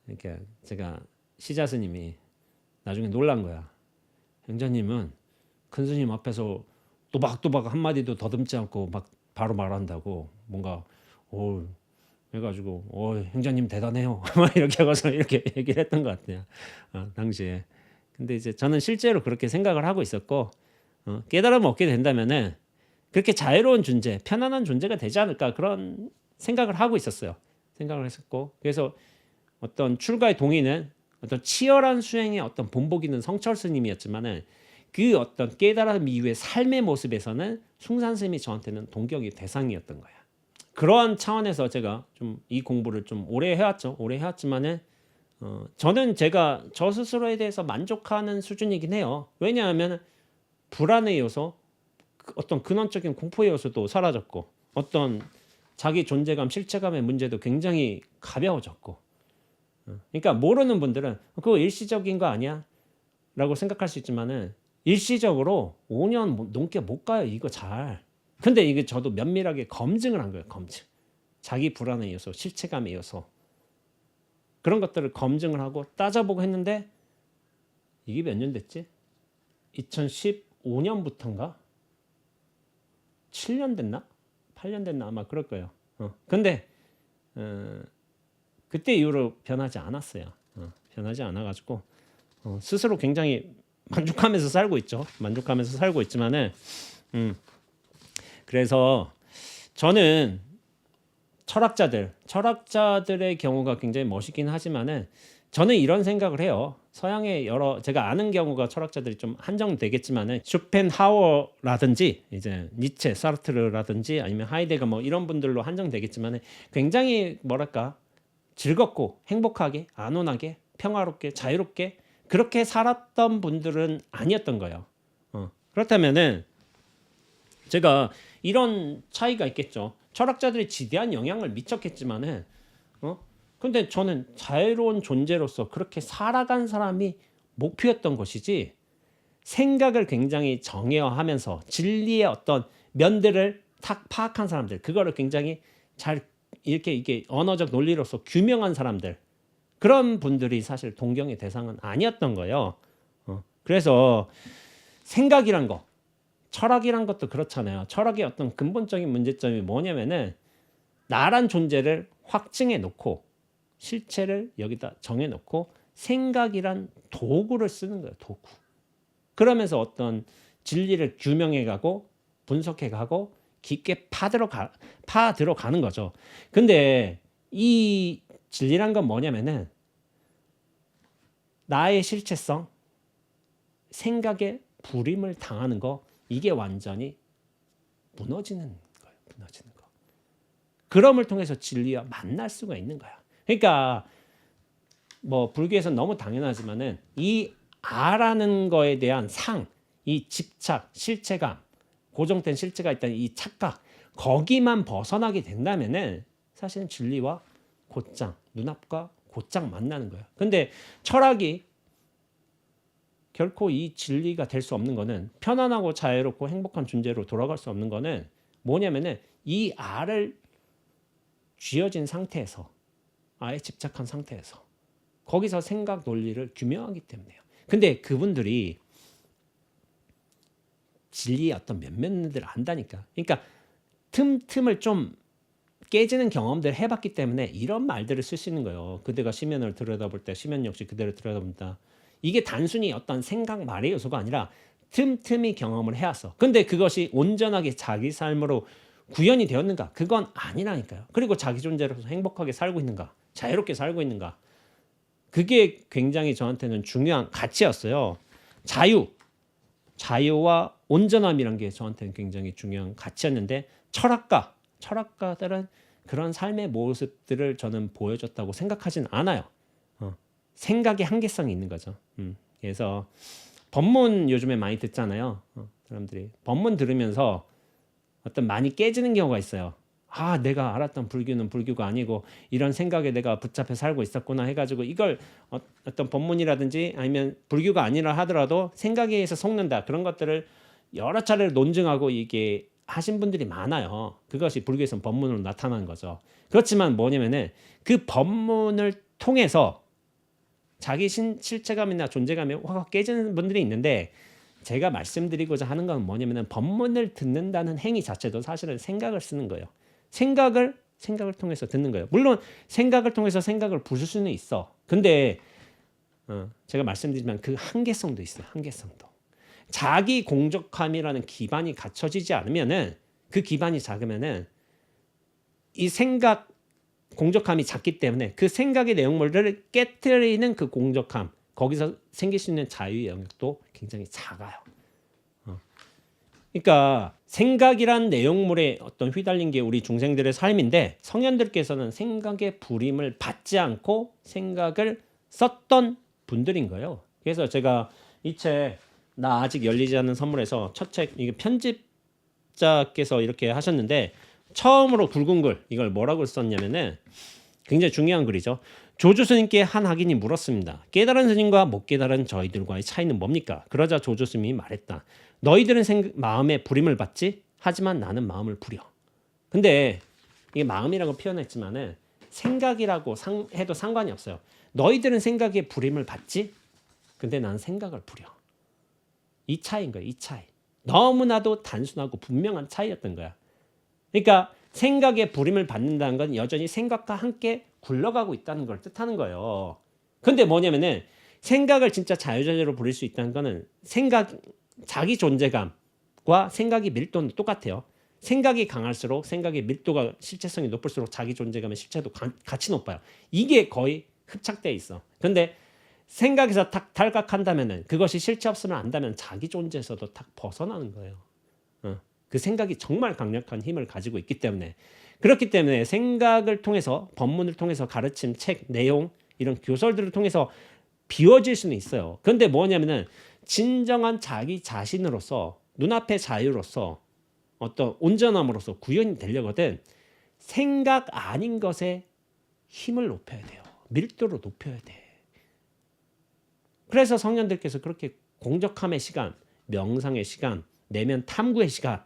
이렇게 제가 시자 스님이 나중에 놀란 거야. 행자님은 큰 스님 앞에서 또박또박 한마디도 더듬지 않고 막 바로 말한다고 뭔가 해가지고 행자님 대단해요. 막 이렇게 하고서 이렇게 얘기를 했던 것 같아요. 당시에. 근데 이제 저는 실제로 그렇게 생각을 하고 있었고 깨달음을 얻게 된다면은 그렇게 자유로운 존재, 편안한 존재가 되지 않을까 그런 생각을 하고 있었어요. 생각을 했었고 그래서 어떤 출가의 동의는 어떤 치열한 수행의 어떤 본보기는 성철 스님이었지만은 그 어떤 깨달음 이후의 삶의 모습에서는 숭산 스님이 저한테는 동경의 대상이었던 거야. 그러한 차원에서 제가 좀 이 공부를 좀 오래 해왔죠. 오래 해왔지만은 저는 제가 저 스스로에 대해서 만족하는 수준이긴 해요. 왜냐하면 불안의 요소, 어떤 근원적인 공포의 요소도 사라졌고 어떤 자기 존재감, 실체감의 문제도 굉장히 가벼워졌고 그러니까 모르는 분들은 그거 일시적인 거 아니야? 라고 생각할 수 있지만은 일시적으로 5년 넘게 못 가요. 이거 잘. 근데 이게 저도 면밀하게 검증을 한 거예요. 검증. 자기 불안의 요소, 실체감의 요소. 그런 것들을 검증을 하고 따져보고 했는데 이게 몇 년 됐지? 2015년부터인가? 7년 됐나? 8년 됐나? 아마 그럴 거예요. 근데 그때 이후로 변하지 않았어요. 변하지 않아가지고 스스로 굉장히 만족하면서 살고 있죠. 만족하면서 살고 있지만은 그래서 저는 철학자들의 경우가 굉장히 멋있긴 하지만은 저는 이런 생각을 해요. 서양의 여러 제가 아는 경우가 철학자들이 좀 한정되겠지만은 쇼펜하워라든지 이제 니체, 사르트르라든지 아니면 하이데거 뭐 이런 분들로 한정되겠지만은 굉장히 뭐랄까 즐겁고 행복하게 안온하게 평화롭게 자유롭게 그렇게 살았던 분들은 아니었던 거예요. 그렇다면은 제가 이런 차이가 있겠죠. 철학자들이 지대한 영향을 미쳤겠지만은 근데 저는 자유로운 존재로서 그렇게 살아간 사람이 목표였던 것이지 생각을 굉장히 정의화하면서 진리의 어떤 면들을 탁 파악한 사람들 그거를 굉장히 잘 이렇게 이게 언어적 논리로서 규명한 사람들 그런 분들이 사실 동경의 대상은 아니었던 거예요. 그래서 생각이란 거 철학이란 것도 그렇잖아요. 철학의 어떤 근본적인 문제점이 뭐냐면은 나란 존재를 확증해 놓고 실체를 여기다 정해 놓고 생각이란 도구를 쓰는 거예요. 도구. 그러면서 어떤 진리를 규명해 가고 분석해 가고 깊게 파들어가는 거죠. 근데 이 진리란 건 뭐냐면은 나의 실체성, 생각에 불임을 당하는 거 이게 완전히 무너지는 거예요. 무너지는 거. 그럼을 통해서 진리와 만날 수가 있는 거야. 그러니까 뭐 불교에서는 너무 당연하지만은 이 아라는 거에 대한 상, 이 집착, 실체감, 고정된 실체가 있다는 이 착각 거기만 벗어나게 된다면은 사실은 진리와 곧장 눈앞과 곧장 만나는 거예요. 근데 철학이 결코 이 진리가 될 수 없는 거는 편안하고 자유롭고 행복한 존재로 돌아갈 수 없는 거는 뭐냐면은 이 알을 쥐어진 상태에서 아예 집착한 상태에서 거기서 생각 논리를 규명하기 때문에요. 근데 그분들이 진리의 어떤 면면들을 안다니까. 그러니까 틈틈을 좀 깨지는 경험들을 해봤기 때문에 이런 말들을 쓸 수 있는 거예요. 그대가 시면을 들여다볼 때 시면 역시 그대를 들여다본다. 이게 단순히 어떤 생각 말의 요소가 아니라 틈틈이 경험을 해왔어. 근데 그것이 온전하게 자기 삶으로 구현이 되었는가? 그건 아니라니까요. 그리고 자기 존재로서 행복하게 살고 있는가? 자유롭게 살고 있는가? 그게 굉장히 저한테는 중요한 가치였어요. 자유와 온전함이란 게 저한테는 굉장히 중요한 가치였는데 철학가들은 그런 삶의 모습들을 저는 보여줬다고 생각하진 않아요. 생각의 한계성이 있는 거죠. 그래서 법문 요즘에 많이 듣잖아요. 사람들이 법문 들으면서 어떤 많이 깨지는 경우가 있어요. 아, 내가 알았던 불교는 불교가 아니고 이런 생각에 내가 붙잡혀 살고 있었구나 해가지고 이걸 어떤 법문이라든지 아니면 불교가 아니라 하더라도 생각에 의해서 속는다. 그런 것들을 여러 차례 논증하고 이게 하신 분들이 많아요. 그것이 불교에서는 법문으로 나타나는 거죠. 그렇지만 뭐냐면은 그 법문을 통해서 자기 실체감이나 존재감이 확 깨지는 분들이 있는데 제가 말씀드리고자 하는 건 뭐냐면은 법문을 듣는다는 행위 자체도 사실은 생각을 쓰는 거예요. 생각을 통해서 듣는 거예요. 물론 생각을 통해서 생각을 부술 수는 있어. 근데 제가 말씀드리지만 그 한계성도 있어요. 한계성도. 자기 공적함이라는 기반이 갖춰지지 않으면은 그 기반이 작으면은 이 생각 공적함이 작기 때문에 그 생각의 내용물들을 깨트리는 그 공적함 거기서 생길 수 있는 자유의 영역도 굉장히 작아요. 그러니까 생각이란 내용물에 어떤 휘달린 게 우리 중생들의 삶인데 성현들께서는 생각의 부림을 받지 않고 생각을 썼던 분들인 거예요. 그래서 제가 이 책 나 아직 열리지 않은 선물에서 첫 책 이게 편집자께서 이렇게 하셨는데 처음으로 굵은 글 이걸 뭐라고 썼냐면은 굉장히 중요한 글이죠. 조주 스님께 한 학인이 물었습니다. 깨달은 스님과 못 깨달은 저희들과의 차이는 뭡니까? 그러자 조주 스님이 말했다. 너희들은 마음에 부림을 받지? 하지만 나는 마음을 부려. 근데 이게 마음이라고 표현했지만은 생각이라고 해도 상관이 없어요. 너희들은 생각에 부림을 받지? 근데 나는 생각을 부려. 이 차이인 거예요. 이 차이. 너무나도 단순하고 분명한 차이였던 거야. 그러니까 생각에 부림을 받는다는 건 여전히 생각과 함께 굴러가고 있다는 걸 뜻하는 거예요. 근데 뭐냐면은 생각을 진짜 자유자재로 부릴 수 있다는 거는 자기 존재감과 생각이 밀도는 똑같아요. 생각이 강할수록 생각의 밀도가 실체성이 높을수록 자기 존재감의 실체도 같이 높아요. 이게 거의 흡착되어 있어. 근데 생각에서 탁 탈각한다면은 그것이 실체 없음을 안다면 자기 존재에서도 탁 벗어나는 거예요. 그 생각이 정말 강력한 힘을 가지고 있기 때문에 그렇기 때문에 생각을 통해서 법문을 통해서 가르침, 책, 내용 이런 교설들을 통해서 비워질 수는 있어요. 그런데 뭐냐면은 진정한 자기 자신으로서 눈앞의 자유로서 어떤 온전함으로서 구현이 되려거든 생각 아닌 것에 힘을 높여야 돼요. 밀도를 높여야 돼. 그래서 성현들께서 그렇게 공적함의 시간, 명상의 시간, 내면 탐구의 시간,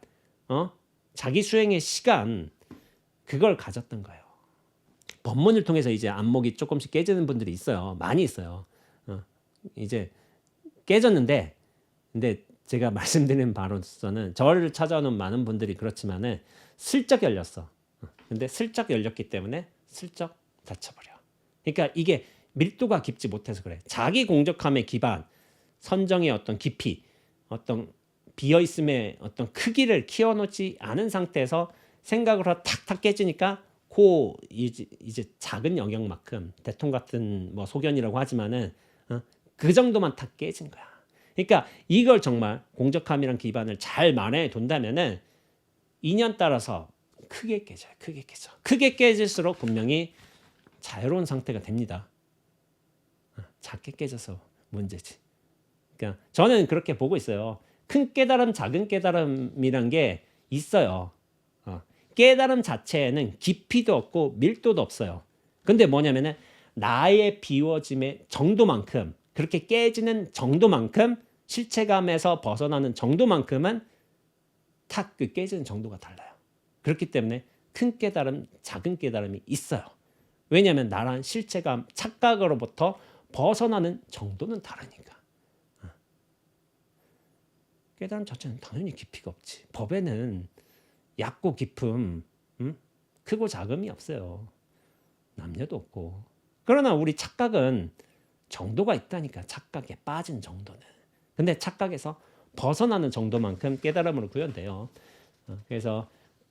자기 수행의 시간 그걸 가졌던 거예요. 법문을 통해서 이제 안목이 조금씩 깨지는 분들이 있어요. 많이 있어요. 이제 깨졌는데 근데 제가 말씀드리는 바로서는 저를 찾아오는 많은 분들이 그렇지만은 슬쩍 열렸어. 근데 슬쩍 열렸기 때문에 슬쩍 닫혀버려. 그러니까 이게 밀도가 깊지 못해서 그래. 자기 공적함의 기반, 선정의 어떤 깊이, 어떤 비어있음의 어떤 크기를 키워놓지 않은 상태에서 생각으로 탁탁 깨지니까 이제 작은 영역만큼 대통 같은 뭐 소견이라고 하지만은 그 정도만 탁 깨진 거야. 그러니까 이걸 정말 공적함이란 기반을 잘 마련해 둔다면은 인연 따라서 크게 깨져요. 크게 깨져. 크게 깨질수록 분명히 자유로운 상태가 됩니다. 작게 깨져서 문제지. 그러니까 저는 그렇게 보고 있어요. 큰 깨달음, 작은 깨달음이란 게 있어요. 깨달음 자체에는 깊이도 없고 밀도도 없어요. 근데 뭐냐면은 나의 비워짐의 정도만큼 그렇게 깨지는 정도만큼 실체감에서 벗어나는 정도만큼은 탁 그 깨지는 정도가 달라요. 그렇기 때문에 큰 깨달음, 작은 깨달음이 있어요. 왜냐하면 나란 실체감, 착각으로부터 벗어나는 정도는 다르니까. 깨달음 자체는 당연히 깊이가 없지. 법에는 얕고 깊음, 크고 작음이 없어요. 남녀도 없고. 그러나 우리 착각은 정도가 있다니까. 착각에 빠진 정도는. 근데 착각에서 벗어나는 정도만큼 깨달음으로 구현돼요. 그래서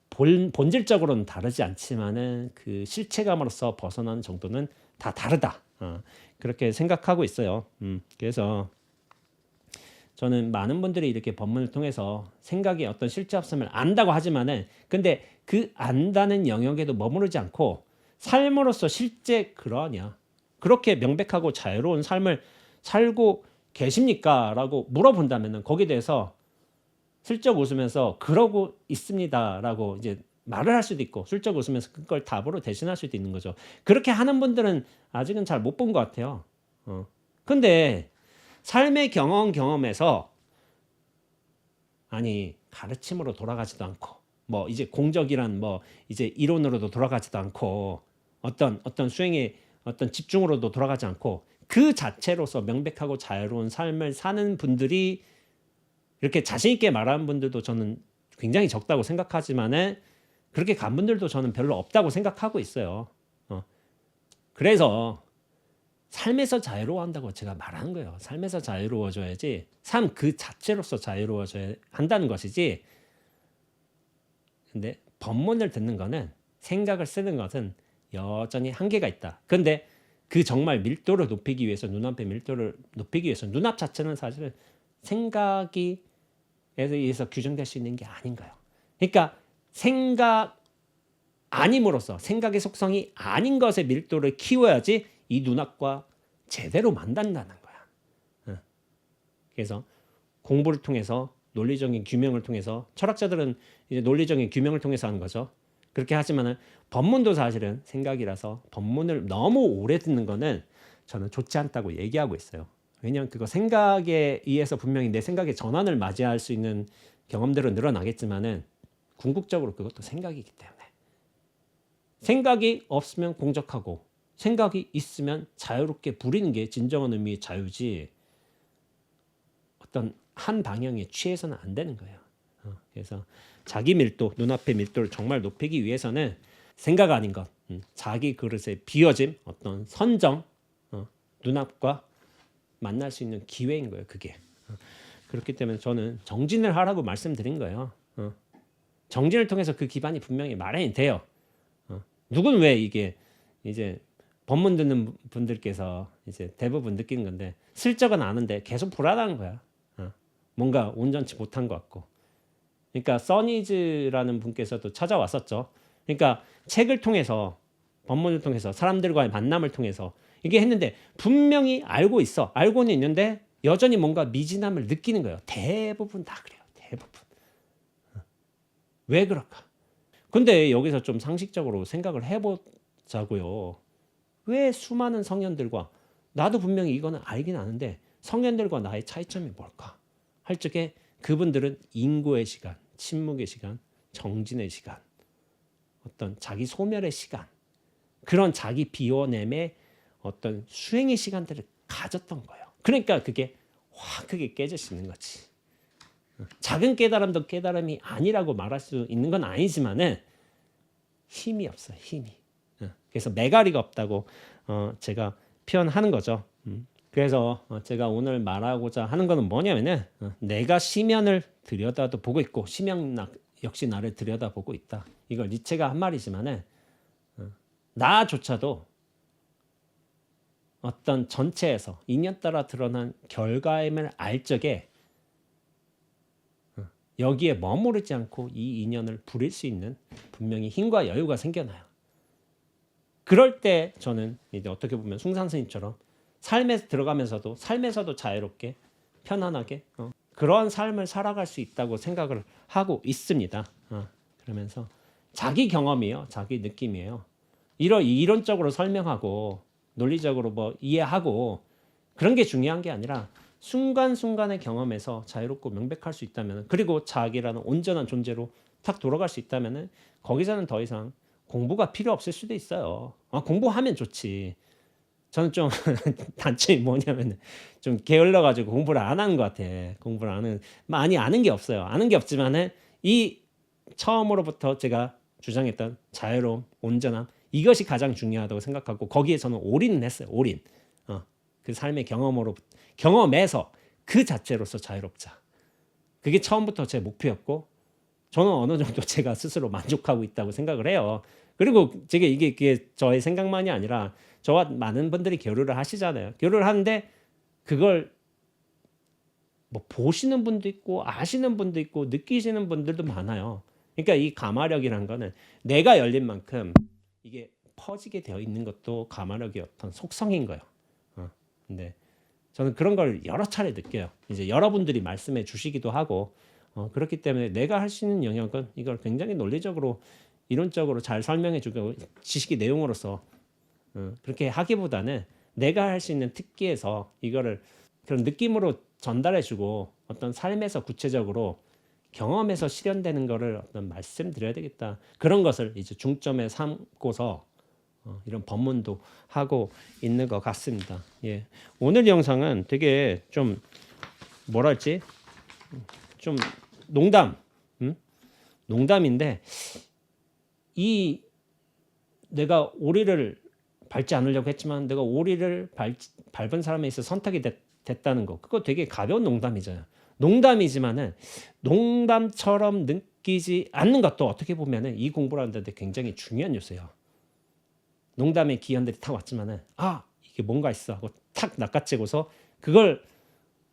본질적으로는 다르지 않지만은 그 실체감으로서 벗어나는 정도는 다 다르다. 그렇게 생각하고 있어요. 그래서 저는 많은 분들이 이렇게 법문을 통해서 생각의 어떤 실체 없음을 안다고 하지만은 근데 그 안다는 영역에도 머무르지 않고 삶으로서 실제 그러냐 그렇게 명백하고 자유로운 삶을 살고 계십니까? 라고 물어본다면은 거기에 대해서 슬쩍 웃으면서 그러고 있습니다 라고 이제 말을 할 수도 있고 슬쩍 웃으면서 그걸 답으로 대신할 수도 있는 거죠. 그렇게 하는 분들은 아직은 잘 못 본 것 같아요. 근데 삶의 경험에서 아니 가르침으로 돌아가지도 않고 뭐 이제 공적이란 뭐 이제 이론으로도 돌아가지도 않고 어떤 수행의 어떤 집중으로도 돌아가지 않고 그 자체로서 명백하고 자유로운 삶을 사는 분들이 이렇게 자신 있게 말하는 분들도 저는 굉장히 적다고 생각하지만은 그렇게 간 분들도 저는 별로 없다고 생각하고 있어요. 그래서 삶에서 자유로워한다고 제가 말하는 거예요. 삶에서 자유로워져야지 삶 그 자체로서 자유로워져야 한다는 것이지. 근데 법문을 듣는 거는 생각을 쓰는 것은 여전히 한계가 있다. 근데 그 정말 밀도를 높이기 위해서 눈앞의 밀도를 높이기 위해서 눈앞 자체는 사실은 생각이 의해서 규정될 수 있는 게 아닌가요? 그러니까 생각 아님으로써 생각의 속성이 아닌 것의 밀도를 키워야지 이 눈앞과 제대로 만난다는 거야. 그래서 공부를 통해서 논리적인 규명을 통해서 철학자들은 이제 논리적인 규명을 통해서 하는 거죠. 그렇게 하지만은 법문도 사실은 생각이라서 법문을 너무 오래 듣는 거는 저는 좋지 않다고 얘기하고 있어요. 왜냐하면 그거 생각에 의해서 분명히 내 생각의 전환을 맞이할 수 있는 경험들은 늘어나겠지만은 궁극적으로 그것도 생각이기 때문에 생각이 없으면 공적하고 생각이 있으면 자유롭게 부리는 게 진정한 의미의 자유지 어떤 한 방향에 취해서는 안 되는 거예요. 그래서 자기 밀도, 눈앞의 밀도를 정말 높이기 위해서는 생각 아닌 것, 자기 그릇에 비워짐, 어떤 선정, 눈앞과 만날 수 있는 기회인 거예요. 그게. 그렇기 때문에 저는 정진을 하라고 말씀드린 거예요. 정진을 통해서 그 기반이 분명히 마련이 돼요. 누군 왜 이게 이제 법문 듣는 분들께서 이제 대부분 느끼는 건데 슬쩍은 아는데 계속 불안한 거야. 뭔가 온전치 못한 것 같고. 그러니까 써니즈라는 분께서도 찾아왔었죠. 그러니까 책을 통해서 법문을 통해서 사람들과의 만남을 통해서 이게 했는데 분명히 알고 있어. 알고는 있는데 여전히 뭔가 미진함을 느끼는 거예요. 대부분 다 그래요. 대부분. 왜 그럴까? 근데 여기서 좀 상식적으로 생각을 해보자고요. 왜 수많은 성현들과 나도 분명히 이거는 알긴 아는데 성현들과 나의 차이점이 뭘까? 할 적에 그분들은 인고의 시간, 침묵의 시간, 정진의 시간, 어떤 자기 소멸의 시간, 그런 자기 비워냄의 어떤 수행의 시간들을 가졌던 거예요. 그러니까 그게 확 크게 깨질 수 있는 거지. 작은 깨달음도 깨달음이 아니라고 말할 수 있는 건 아니지만은 힘이 없어요. 힘이. 그래서 매가리가 없다고 제가 표현하는 거죠. 그래서 제가 오늘 말하고자 하는 거는 뭐냐면은 내가 시면을 들여다도 보고 있고 시면 역시 나를 들여다보고 있다. 이걸 니체가 한 말이지만은 나조차도 어떤 전체에서 인연 따라 드러난 결과임을 알 적에 여기에 머무르지 않고 이 인연을 부릴 수 있는 분명히 힘과 여유가 생겨나요. 그럴 때 저는 이제 어떻게 보면 숭산 스님처럼 삶에 들어가면서도 삶에서도 자유롭게 편안하게 그런 삶을 살아갈 수 있다고 생각을 하고 있습니다. 그러면서 자기 경험이에요. 자기 느낌이에요. 이론적으로 설명하고 논리적으로 뭐 이해하고 그런 게 중요한 게 아니라 순간순간의 경험에서 자유롭고 명백할 수 있다면 그리고 자기라는 온전한 존재로 탁 돌아갈 수 있다면 거기서는 더 이상 공부가 필요 없을 수도 있어요. 공부하면 좋지. 저는 좀 단점이 뭐냐면 좀 게을러가지고 공부를 안 하는 것 같아. 많이 아는 게 없어요. 아는 게 없지만은 이 처음으로부터 제가 주장했던 자유로움, 온전함 이것이 가장 중요하다고 생각하고 거기에 저는 올인을 했어요. 올인. 그 삶의 경험에서 그 자체로서 자유롭자. 그게 처음부터 제 목표였고 저는 어느 정도 제가 스스로 만족하고 있다고 생각을 해요. 그리고 제가 이게 저의 생각만이 아니라 저와 많은 분들이 교류를 하시잖아요. 교류를 하는데 그걸 뭐 보시는 분도 있고 아시는 분도 있고 느끼시는 분들도 많아요. 그러니까 이 가마력이란 거는 내가 열린 만큼 이게 퍼지게 되어 있는 것도 가마력의 어떤 속성인 거예요. 근데 저는 그런 걸 여러 차례 느껴요. 이제 여러분들이 말씀해 주시기도 하고 그렇기 때문에 내가 할 수 있는 영역은 이걸 굉장히 논리적으로 이론적으로 잘 설명해 주고 지식의 내용으로서 그렇게 하기보다는 내가 할 수 있는 특기에서 이거를 그런 느낌으로 전달해 주고 어떤 삶에서 구체적으로 경험에서 실현되는 거를 어떤 말씀드려야 되겠다. 그런 것을 이제 중점에 삼고서 이런 법문도 하고 있는 것 같습니다. 예. 오늘 영상은 되게 좀 뭐랄지 좀 농담인데 이 내가 오리를 밟지 않으려고 했지만 내가 오리를 밟은 사람에 있어 선택이 됐다는 거 그거 되게 가벼운 농담이잖아요. 농담이지만은 농담처럼 느끼지 않는 것도 어떻게 보면은 이 공부를 하는데 굉장히 중요한 요소예요. 농담의 기현들이 탁 왔지만은 이게 뭔가 있어 하고 탁 낚아채고서 그걸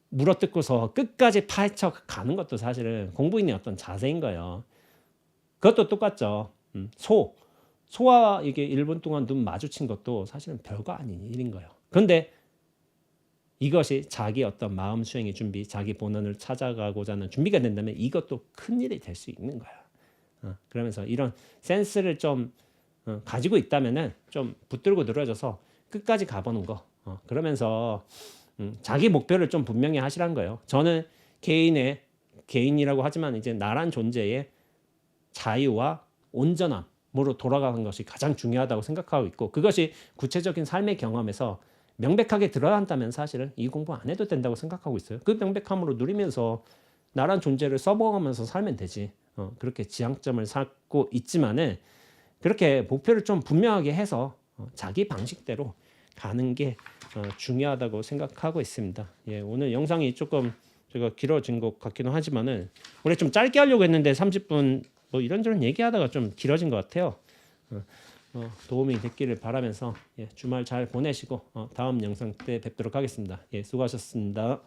물어뜯고서 끝까지 파헤쳐 가는 것도 사실은 공부인의 어떤 자세인 거예요. 그것도 똑같죠. 소와 이게 1분 동안 눈 마주친 것도 사실은 별거 아닌 일인 거예요. 그런데 이것이 자기 어떤 마음 수행의 준비, 자기 본원을 찾아가고자 하는 준비가 된다면 이것도 큰 일이 될 수 있는 거야. 그러면서 이런 센스를 좀 가지고 있다면은 좀 붙들고 늘어져서 끝까지 가보는 거. 그러면서 자기 목표를 좀 분명히 하시라는 거예요. 저는 개인이라고 하지만 이제 나란 존재의 자유와 온전함으로 돌아가는 것이 가장 중요하다고 생각하고 있고 그것이 구체적인 삶의 경험에서 명백하게 드러난다면 사실은 이 공부 안 해도 된다고 생각하고 있어요. 그 명백함으로 누리면서 나란 존재를 써먹으면서 살면 되지. 그렇게 지향점을 쌓고 있지만은 그렇게 목표를 좀 분명하게 해서 자기 방식대로 가는 게 중요하다고 생각하고 있습니다. 예, 오늘 영상이 조금 제가 길어진 것 같기도 하지만은 원래 좀 짧게 하려고 했는데 30분 뭐 이런저런 얘기하다가 좀 길어진 것 같아요. 도움이 됐기를 바라면서 주말 잘 보내시고 다음 영상 때 뵙도록 하겠습니다. 예, 수고하셨습니다.